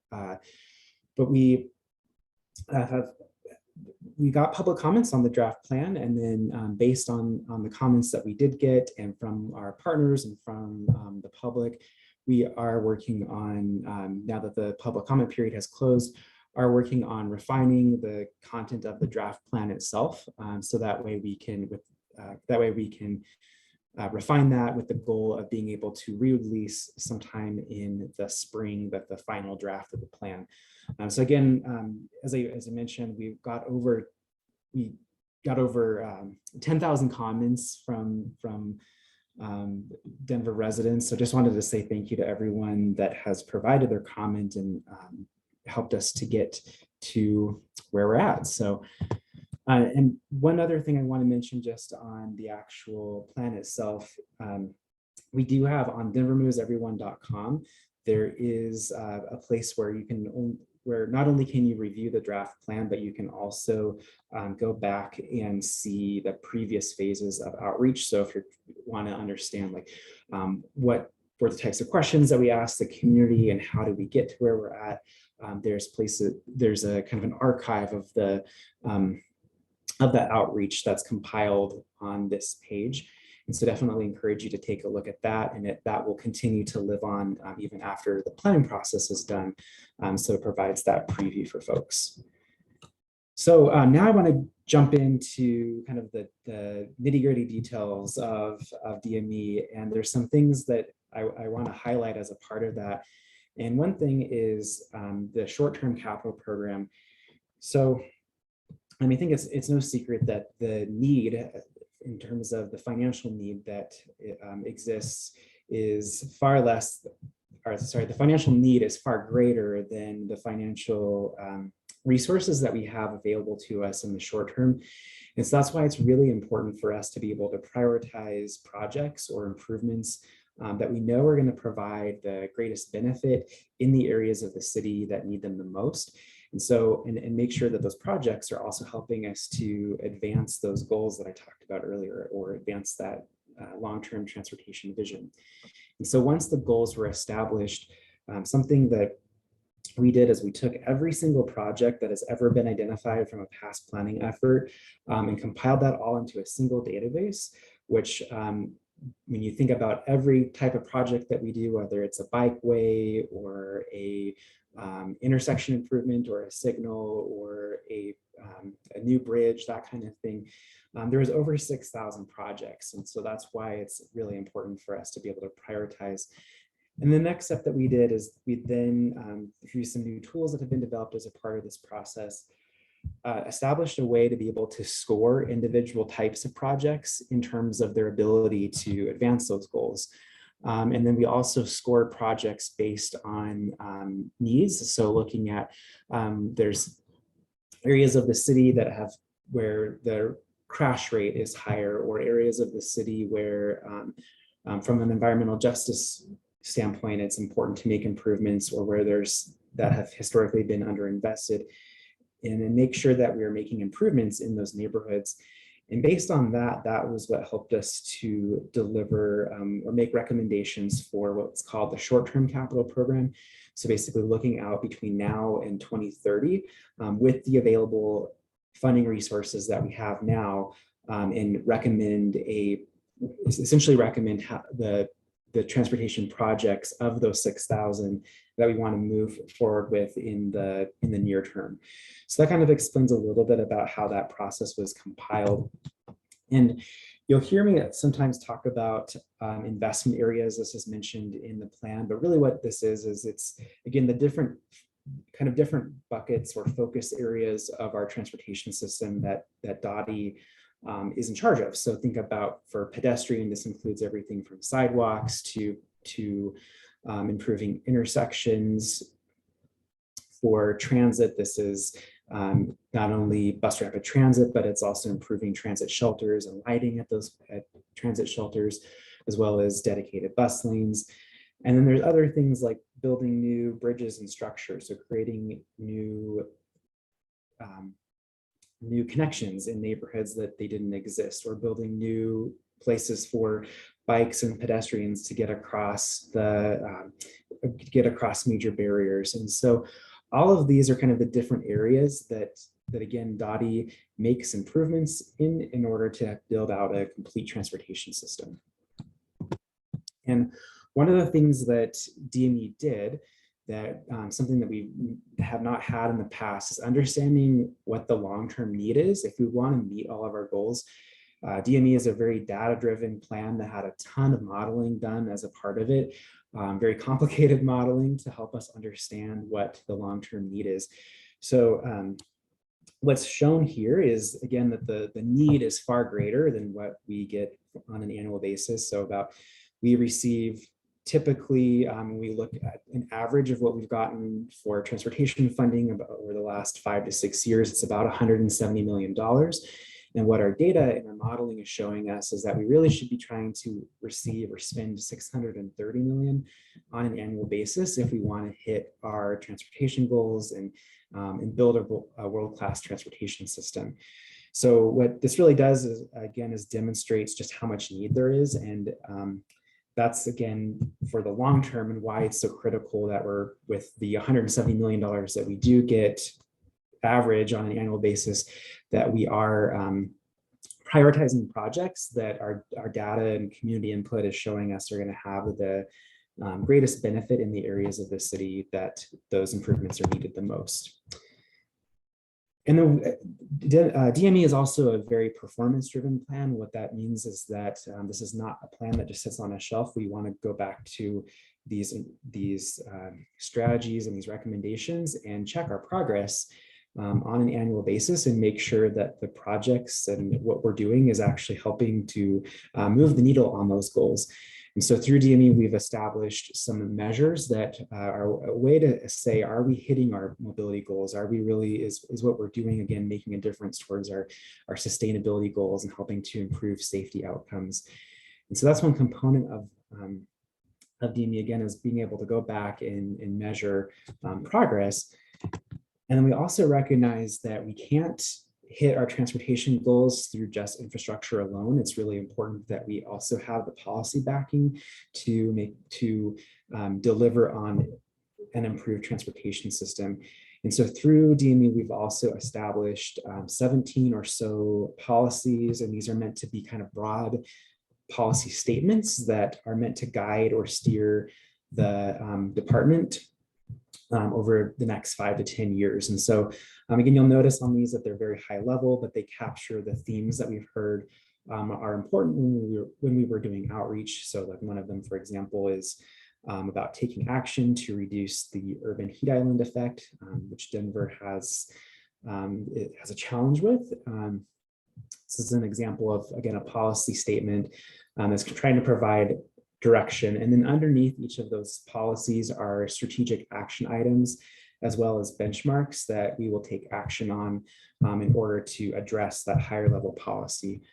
But we got public comments on the draft plan, and then based on the comments that we did get and from our partners and from the public, we are working on, now that the public comment period has closed, are working on refining the content of the draft plan itself. So that way we can, refine that with the goal of being able to re-release sometime in the spring, the final draft of the plan. So again, as I mentioned, we got over 10,000 comments from Denver residents. So just wanted to say thank you to everyone that has provided their comment and helped us to get to where we're at. So, and one other thing I want to mention just on the actual plan itself, we do have on denvermoveseveryone.com, there is a place where you can, where not only can you review the draft plan, but you can also go back and see the previous phases of outreach. So if you want to understand like what were the types of questions that we asked the community and how did we get to where we're at, there's a kind of an archive of the that outreach that's compiled on this page. And so definitely encourage you to take a look at that, and that will continue to live on even after the planning process is done. So it provides that preview for folks. So now I want to jump into kind of the nitty-gritty details of DME, and there's some things that I want to highlight as a part of that. And one thing is the short-term capital program. So I mean, I think it's no secret that the need in terms of the financial need that exists is far less, or sorry, the financial need is far greater than the financial resources that we have available to us in the short term. And so that's why it's really important for us to be able to prioritize projects or improvements that we know are going to provide the greatest benefit in the areas of the city that need them the most. And so, and make sure that those projects are also helping us to advance those goals that I talked about earlier, or advance that long-term transportation vision. And so once the goals were established, something that we did is we took every single project that has ever been identified from a past planning effort and compiled that all into a single database, which when you think about every type of project that we do, whether it's a bikeway or a intersection improvement or a signal or a new bridge, that kind of thing, there was over 6,000 projects. And so that's why it's really important for us to be able to prioritize. And the next step that we did is we then, through some new tools that have been developed as a part of this process, established a way to be able to score individual types of projects in terms of their ability to advance those goals. And then we also score projects based on needs. So looking at, there's areas of the city that have where the crash rate is higher, or areas of the city where from an environmental justice standpoint, it's important to make improvements, or where there's that have historically been underinvested, and then make sure that we are making improvements in those neighborhoods. And based on that, that was what helped us to deliver or make recommendations for what's called the short-term capital program. So basically looking out between now and 2030 with the available funding resources that we have now, and essentially recommend the transportation projects of those 6,000 that we want to move forward with in the near term. So that kind of explains a little bit about how that process was compiled. And you'll hear me sometimes talk about investment areas. This is mentioned in the plan, but really what this is it's, again, the different buckets or focus areas of our transportation system that DOTI is in charge of. So think about, for pedestrian, this includes everything from sidewalks to improving intersections. For transit, this is not only bus rapid transit, but it's also improving transit shelters and lighting at transit shelters, as well as dedicated bus lanes. And then there's other things like building new bridges and structures, so creating new connections in neighborhoods that they didn't exist, or building new places for bikes and pedestrians to get across major barriers. And so all of these are kind of the different areas that again, DOTI makes improvements in order to build out a complete transportation system. And one of the things that DME did, that something that we have not had in the past, is understanding what the long-term need is if we want to meet all of our goals. DME is a very data-driven plan that had a ton of modeling done as a part of it, very complicated modeling to help us understand what the long-term need is. So what's shown here is, again, that the need is far greater than what we get on an annual basis. So we receive typically, we look at an average of what we've gotten for transportation funding over the last 5 to 6 years, it's about $170 million. And what our data and our modeling is showing us is that we really should be trying to receive or spend $630 million on an annual basis if we want to hit our transportation goals and build a world-class transportation system. So what this really does is, again, demonstrates just how much need there is. And that's, again, for the long term, and why it's so critical that we're, with the $170 million that we do get average on an annual basis that we are prioritizing projects that our data and community input is showing us are going to have the greatest benefit in the areas of the city that those improvements are needed the most. And then DME is also a very performance-driven plan. What that means is that this is not a plan that just sits on a shelf. We want to go back to these strategies and these recommendations and check our progress on an annual basis and make sure that the projects and what we're doing is actually helping to move the needle on those goals. And so through DME, we've established some measures that are a way to say, are we hitting our mobility goals? Are we really, is what we're doing, again, making a difference towards our sustainability goals and helping to improve safety outcomes? And so that's one component of DME, again, is being able to go back and measure progress. And then we also recognize that we can't hit our transportation goals through just infrastructure alone. It's really important that we also have the policy backing to deliver on an improved transportation system. And so through DME, we've also established 17 or so policies, and these are meant to be kind of broad policy statements that are meant to guide or steer the department over the next 5 to 10 years. And so again, you'll notice on these that they're very high level, but they capture the themes that we've heard are important when we were doing outreach. So like one of them, for example, is about taking action to reduce the urban heat island effect, which Denver has a challenge with. This is an example of, again, a policy statement that's trying to provide direction. And then underneath each of those policies are strategic action items, as well as benchmarks that we will take action on in order to address that higher level policy.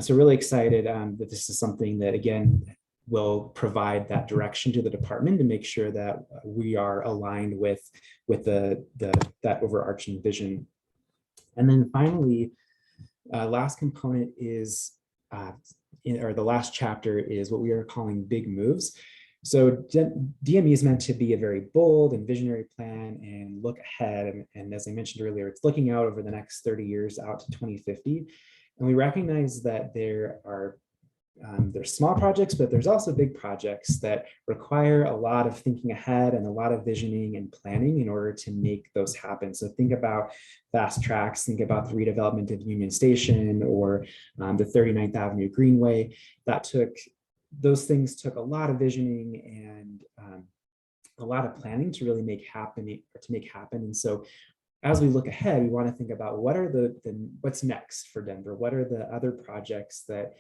So really excited that this is something that, again, will provide that direction to the department to make sure that we are aligned with that overarching vision. And then finally, last component is or the last chapter is what we are calling big moves. So DME is meant to be a very bold and visionary plan and look ahead. And as I mentioned earlier, it's looking out over the next 30 years out to 2050. And we recognize that there's small projects, but there's also big projects that require a lot of thinking ahead and a lot of visioning and planning in order to make those happen. So think about fast tracks, think about the redevelopment of Union Station or the 39th Avenue Greenway. Those things took a lot of visioning and a lot of planning to really make happen. And so as we look ahead, we want to think about what's next for Denver. What are the other projects that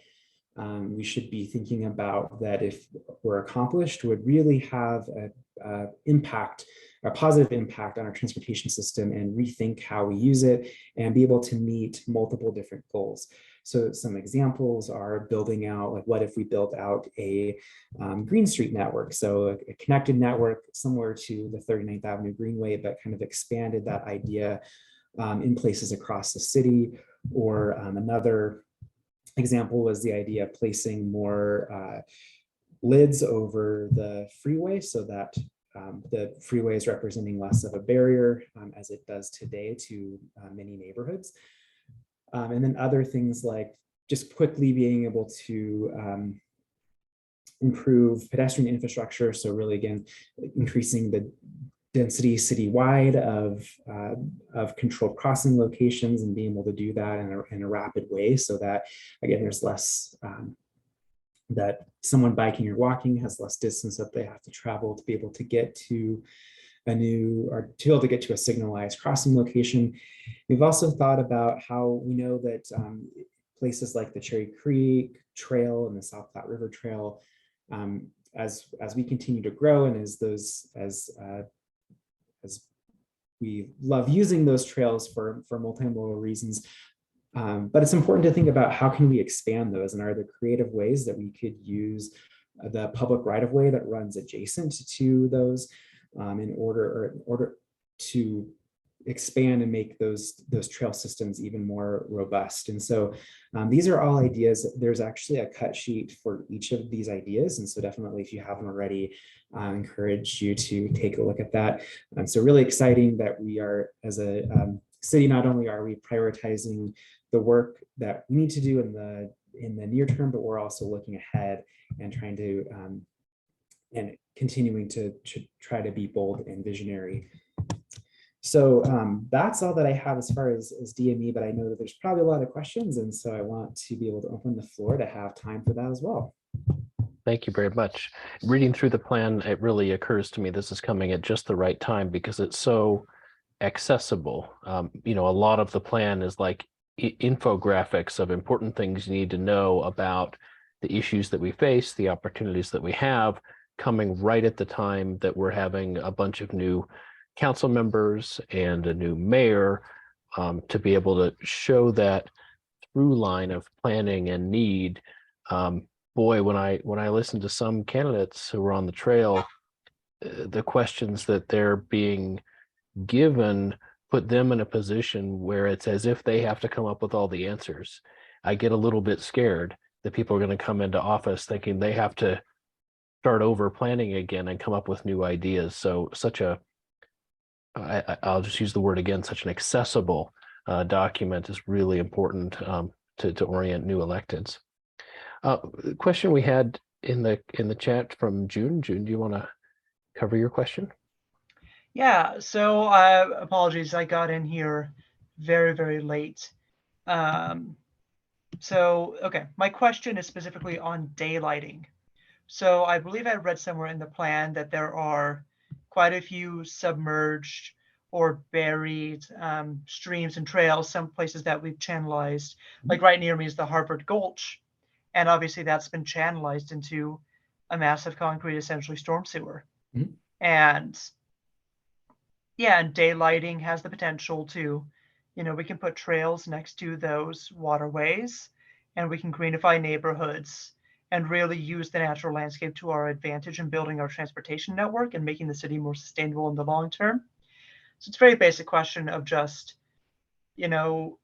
we should be thinking about that, if were accomplished, would really have a positive impact on our transportation system and rethink how we use it and be able to meet multiple different goals. So some examples are building out, like what if we built out a Green Street network? So a connected network similar to the 39th Avenue Greenway, but kind of expanded that idea in places across the city. Or another example was the idea of placing more lids over the freeway so that the freeway is representing less of a barrier as it does today to many neighborhoods. And then other things like just quickly being able to improve pedestrian infrastructure. So really, again, increasing the density citywide of controlled crossing locations and being able to do that in a rapid way so that, again, there's less, that someone biking or walking has less distance that they have to travel to be able to get to a signalized crossing location. We've also thought about how we know that places like the Cherry Creek Trail and the South Platte River Trail, as we continue to grow and as we love using those trails for multimodal reasons, but it's important to think about how can we expand those, and are there creative ways that we could use the public right-of-way that runs adjacent to those in order to expand and make those trail systems even more robust. And so these are all ideas. There's actually a cut sheet for each of these ideas. And so definitely, if you haven't already, I encourage you to take a look at that. So really exciting that we are, as a city, not only are we prioritizing the work that we need to do in the near term, but we're also looking ahead and trying to and continuing to try to be bold and visionary. So that's all that I have as far as DME, but I know that there's probably a lot of questions, and so I want to be able to open the floor to have time for that as well. Thank you very much. Reading through the plan, it really occurs to me this is coming at just the right time because it's so accessible. You know, a lot of the plan is like infographics of important things you need to know about the issues that we face, the opportunities that we have, coming right at the time that we're having a bunch of new council members and a new mayor, to be able to show that through line of planning and need. Boy, when I listen to some candidates who are on the trail, the questions that they're being given put them in a position where it's as if they have to come up with all the answers. I get a little bit scared that people are going to come into office thinking they have to start over planning again and come up with new ideas. So I'll just use the word again, such an accessible document is really important to orient new electeds. Question we had in the chat from June. June, do you want to cover your question? Yeah, so apologies, I got in here very, very late. Okay, my question is specifically on daylighting. So I believe I read somewhere in the plan that there are quite a few submerged or buried streams and trails, some places that we've channelized, like right near me is the Harvard Gulch. And obviously that's been channelized into a massive concrete, essentially storm sewer. Mm-hmm. And yeah, and daylighting has the potential to, you know, we can put trails next to those waterways and we can greenify neighborhoods and really use the natural landscape to our advantage in building our transportation network and making the city more sustainable in the long term. So it's a very basic question of just, you know,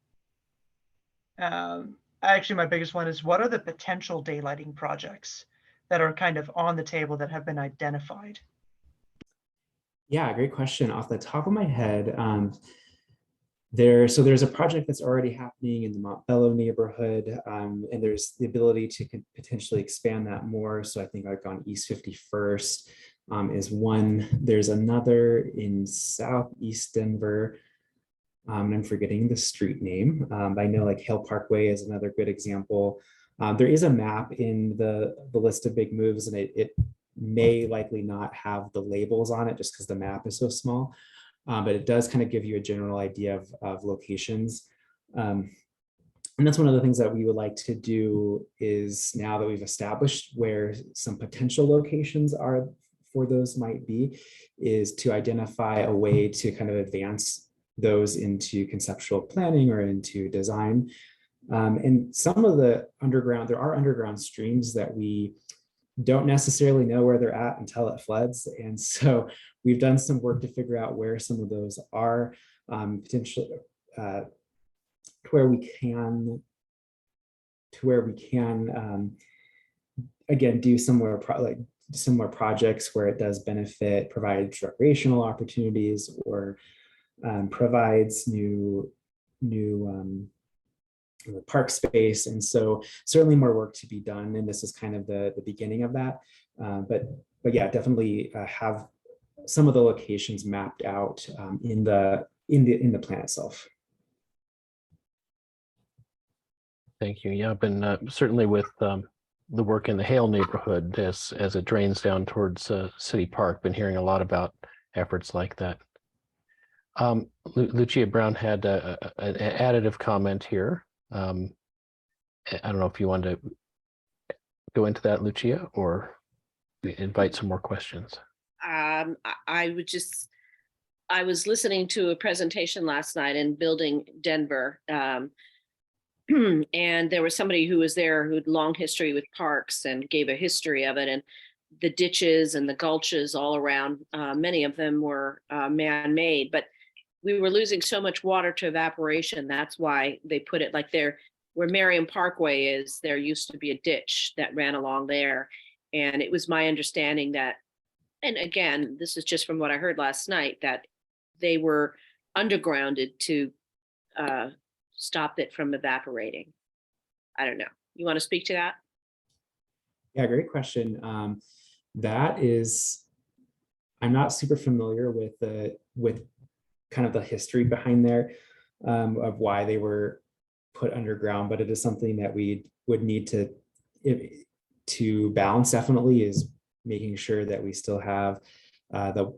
actually my biggest one is what are the potential daylighting projects that are kind of on the table that have been identified? Yeah, great question. Off the top of my head, there's a project that's already happening in the Montbello neighborhood, and there's the ability to potentially expand that more. So I think like on East 51st is one. There's another in Southeast Denver. I'm forgetting the street name. I know like Hill Parkway is another good example. There is a map in the list of big moves, and it may likely not have the labels on it just because the map is so small. But it does kind of give you a general idea of locations. And that's one of the things that we would like to do is now that we've established where some potential locations are for those might be, is to identify a way to kind of advance those into conceptual planning or into design. And some of the underground, there are underground streams that we don't necessarily know where they're at until it floods. And so we've done some work to figure out where some of those are, potentially to where we can again do similar projects where it does benefit, provides recreational opportunities or provides new park space. And so certainly more work to be done. And this is kind of the beginning of that. But yeah, definitely have some of the locations mapped out in the plan itself. Thank you. Yeah, I've been certainly with the work in the Hale neighborhood as it drains down towards City Park, been hearing a lot about efforts like that. Lucia Brown had an additive comment here. I don't know if you want to go into that, Lucia, or invite some more questions. I was listening to a presentation last night in Building Denver, and there was somebody who was there who had long history with parks and gave a history of it, and the ditches and the gulches all around, many of them were man-made, but we were losing so much water to evaporation. That's why they put it like there, where Merriam Parkway is, there used to be a ditch that ran along there. And it was my understanding that, and again, this is just from what I heard last night, that they were undergrounded to stop it from evaporating? I don't know. You want to speak to that? Yeah, great question. That is, I'm not super familiar with kind of the history behind there of why they were put underground, but it is something that we would need to balance. Definitely is making sure that we still have the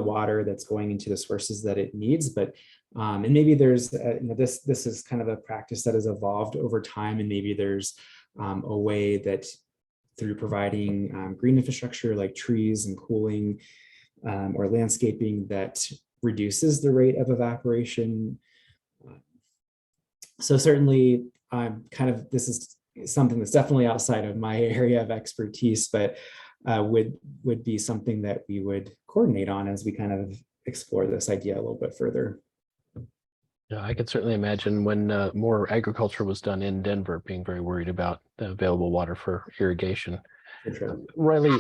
water that's going into the sources that it needs, but and maybe there's this is kind of a practice that has evolved over time, and maybe there's a way that through providing green infrastructure like trees and cooling or landscaping that reduces the rate of evaporation. So certainly this is something that's definitely outside of my area of expertise, but would be something that we would coordinate on as we kind of explore this idea a little bit further. Yeah, I could certainly imagine when more agriculture was done in Denver, being very worried about the available water for irrigation. For sure. Riley,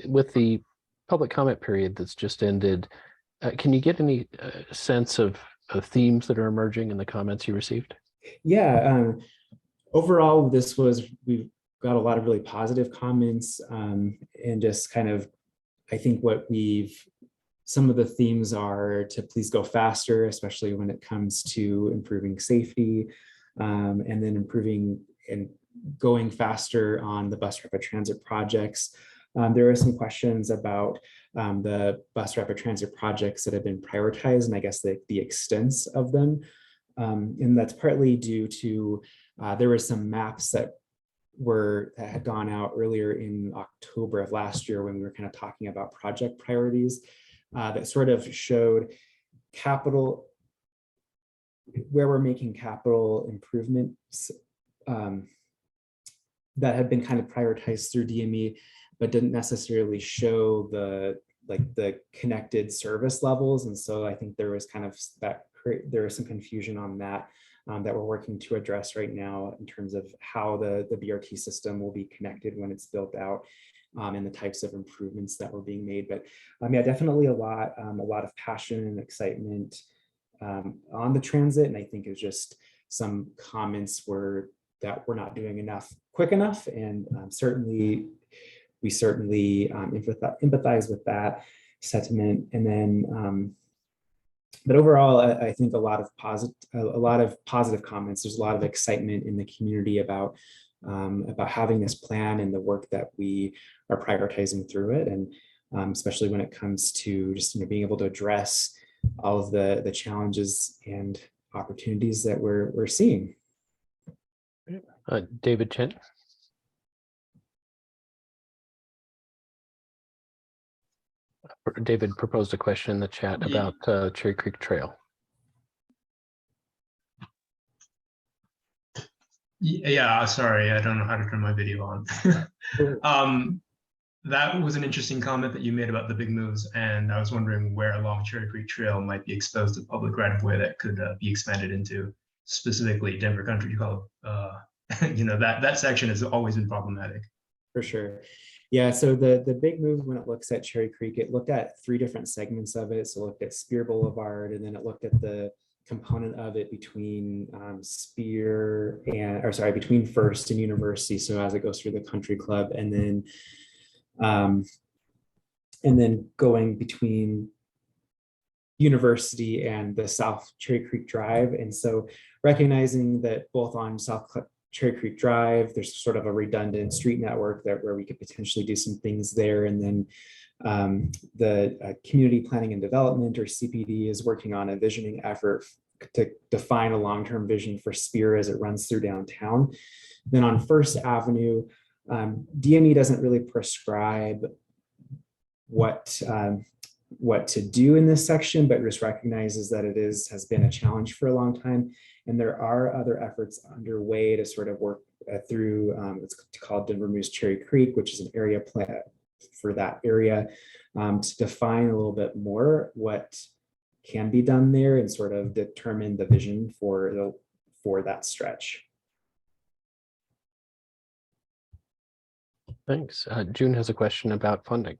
with the public comment period that's just ended, can you get any sense of themes that are emerging in the comments you received? Yeah, overall, we've got a lot of really positive comments, and just kind of, I think some of the themes are to please go faster, especially when it comes to improving safety, and then improving and going faster on the bus rapid transit projects. There are some questions about the bus rapid transit projects that have been prioritized, and I guess the extents of them. And that's partly due to there were some maps that had gone out earlier in October of last year when we were kind of talking about project priorities that sort of showed capital, where we're making capital improvements that had been kind of prioritized through DME, but didn't necessarily show the connected service levels. And so I think there was kind of there was some confusion on that that we're working to address right now in terms of how the BRT system will be connected when it's built out, and the types of improvements that were being made. But yeah, definitely a lot of passion and excitement on the transit. And I think it's just some comments that we're not doing enough quick enough. And we certainly empathize with that sentiment. And then, but overall, I think a lot of positive comments. There's a lot of excitement in the community about having this plan and the work that we are prioritizing through it, and especially when it comes to just being able to address all of the challenges and opportunities that we're seeing. David Chen. David proposed a question in the chat about Cherry Creek Trail. Yeah, sorry, I don't know how to turn my video on. That was an interesting comment that you made about the big moves, and I was wondering where along Cherry Creek Trail might be exposed to public right-of-way that could be expanded into, specifically Denver Country Club. That section has always been problematic. For sure. Yeah, so the big move when it looks at Cherry Creek, it looked at 3 different segments of it. So it looked at Spear Boulevard, and then it looked at the component of it between between First and University. So as it goes through the country club, and then going between University and the South Cherry Creek Drive. And so recognizing that both on South Cherry Creek Drive, there's sort of a redundant street network where we could potentially do some things there. And then the Community Planning and Development, or CPD, is working on a visioning effort to define a long-term vision for Spear as it runs through downtown. Then on First Avenue, DME doesn't really prescribe what to do in this section, but just recognizes that it has been a challenge for a long time. And there are other efforts underway to sort of work through, it's called Denver Moves Cherry Creek, which is an area plan for that area, to define a little bit more what can be done there and sort of determine the vision for that stretch. Thanks. June has a question about funding.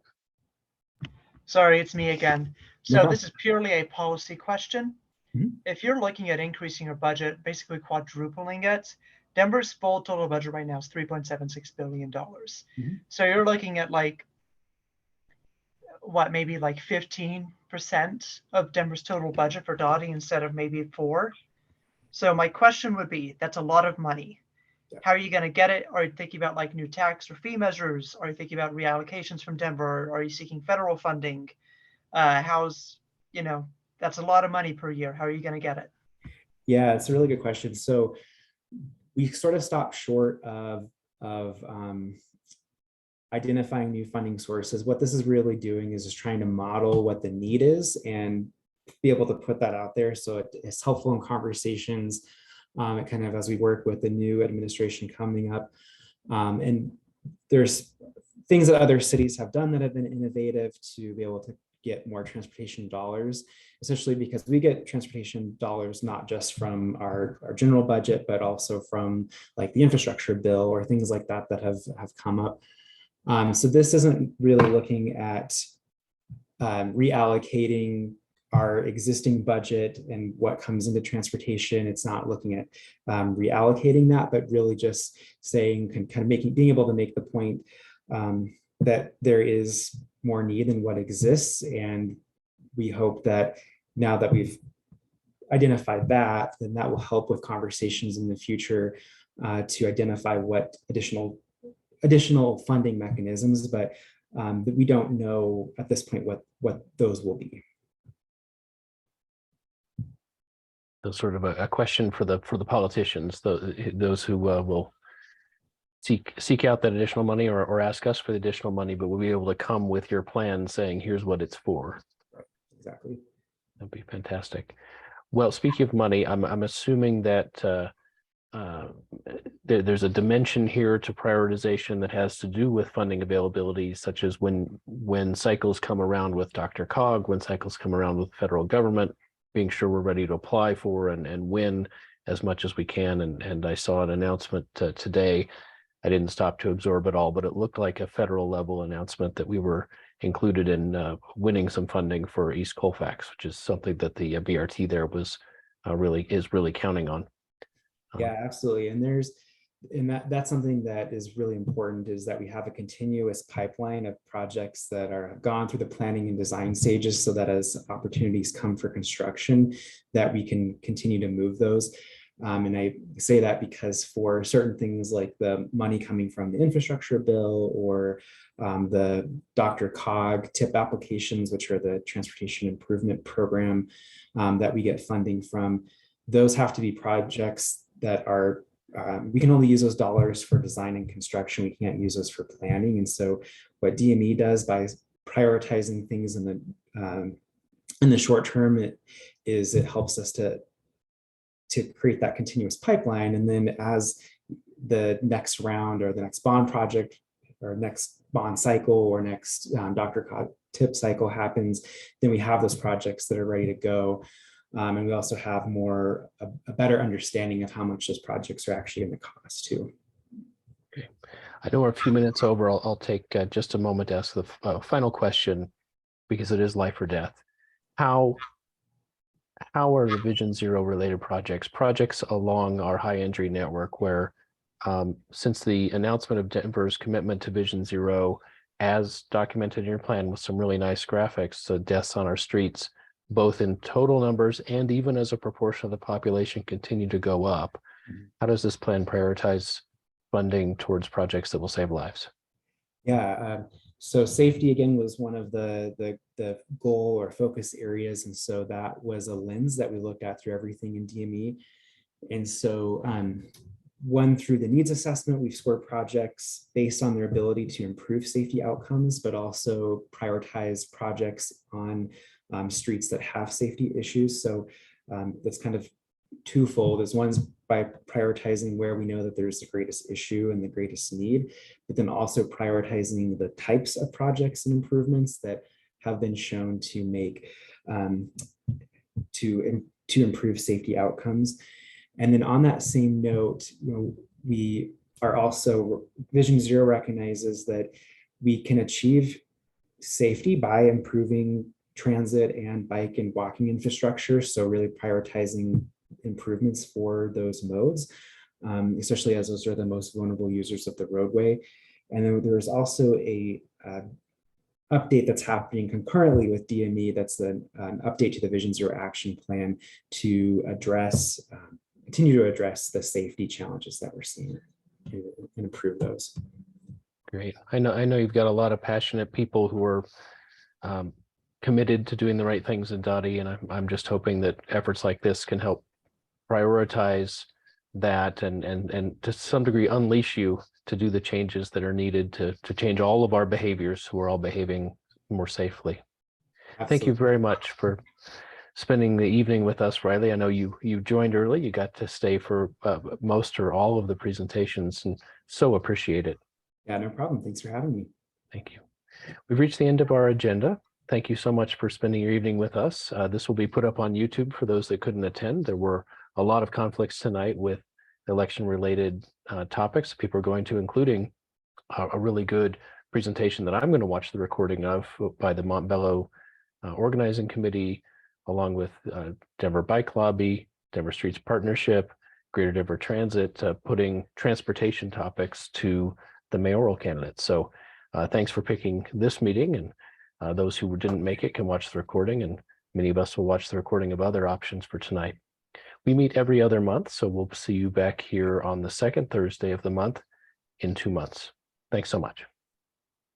Sorry, it's me again. So this is purely a policy question. If you're looking at increasing your budget, basically quadrupling it, Denver's full total budget right now is $3.76 billion. So you're looking at like, what, maybe like 15% of Denver's total budget for DOTI instead of maybe 4. So my question would be, that's a lot of money. How are you going to get it? Are you thinking about like new tax or fee measures? Are you thinking about reallocations from Denver? Are you seeking federal funding? That's a lot of money per year. How are you going to get it? Yeah, it's a really good question. So we sort of stopped short of identifying new funding sources. What this is really doing is just trying to model what the need is and be able to put that out there. So it's helpful in conversations, kind of as we work with the new administration coming up. And there's things that other cities have done that have been innovative to be able to get more transportation dollars, essentially because we get transportation dollars not just from our general budget, but also from like the infrastructure bill or things like that that have come up. So this isn't really looking at reallocating our existing budget and what comes into transportation. It's not looking at reallocating that, but really just saying, kind of being able to make the point that there is more need than what exists. And we hope that now that we've identified that, then that will help with conversations in the future to identify what additional funding mechanisms, but we don't know at this point what those will be. So sort of a question for the politicians, those who will seek out that additional money or ask us for the additional money, but we'll be able to come with your plan saying, here's what it's for. Exactly. That'd be fantastic. Well, speaking of money, I'm assuming that there's a dimension here to prioritization that has to do with funding availability, such as when cycles come around with DRCOG, when cycles come around with the federal government, being sure we're ready to apply for and win as much as we can. And I saw an announcement today. I didn't stop to absorb it all, but it looked like a federal level announcement that we were included in winning some funding for East Colfax, which is something that the BRT there was really counting on. Yeah, absolutely. And that's something that is really important, is that we have a continuous pipeline of projects that have gone through the planning and design stages, so that as opportunities come for construction, that we can continue to move those. And I say that because for certain things like the money coming from the infrastructure bill or the DRCOG TIP applications, which are the Transportation Improvement Program that we get funding from, those have to be projects that are, we can only use those dollars for design and construction. We can't use those for planning. And so what DME does by prioritizing things in the short term, it helps us to create that continuous pipeline. And then as the next round or the next bond project or next bond cycle or next DRCOG TIP cycle happens, then we have those projects that are ready to go. And we also have a better understanding of how much those projects are actually going to cost too. Okay. I know we're a few minutes over. I'll take just a moment to ask the final question, because it is life or death. How are the Vision Zero related projects along our high injury network, where since the announcement of Denver's commitment to Vision Zero, as documented in your plan with some really nice graphics, so deaths on our streets, both in total numbers and even as a proportion of the population, continue to go up. How does this plan prioritize funding towards projects that will save lives? Yeah, so safety again was one of the goal or focus areas, and so that was a lens that we looked at through everything in DME. And so one, through the needs assessment, we've scored projects based on their ability to improve safety outcomes, but also prioritize projects on streets that have safety issues. So that's kind of twofold. Is one's by prioritizing where we know that there's the greatest issue and the greatest need, but then also prioritizing the types of projects and improvements that have been shown to make to improve safety outcomes. And then on that same note, we are also, Vision Zero recognizes that we can achieve safety by improving transit and bike and walking infrastructure. So really prioritizing improvements for those modes, especially as those are the most vulnerable users of the roadway. And then there's also a update that's happening concurrently with DME. That's an update to the Vision Zero action plan to address, continue to address the safety challenges that we're seeing and improve those. Great. I know you've got a lot of passionate people who are committed to doing the right things in DOTI, and I'm just hoping that efforts like this can help prioritize that and to some degree unleash you to do the changes that are needed to change all of our behaviors so we're all behaving more safely. Absolutely. Thank you very much for spending the evening with us, Riley. I know you joined early. You got to stay for most or all of the presentations, and so appreciate it. Yeah, no problem. Thanks for having me. Thank you. We've reached the end of our agenda. Thank you so much for spending your evening with us. This will be put up on YouTube for those that couldn't attend. There were a lot of conflicts tonight with election-related topics. People are going to, including a really good presentation that I'm going to watch the recording of by the Montbello Organizing Committee, along with Denver Bike Lobby, Denver Streets Partnership, Greater Denver Transit, putting transportation topics to the mayoral candidates. So thanks for picking this meeting, and those who didn't make it can watch the recording, and many of us will watch the recording of other options for tonight. We meet every other month, so we'll see you back here on the second Thursday of the month in 2 months. Thanks so much.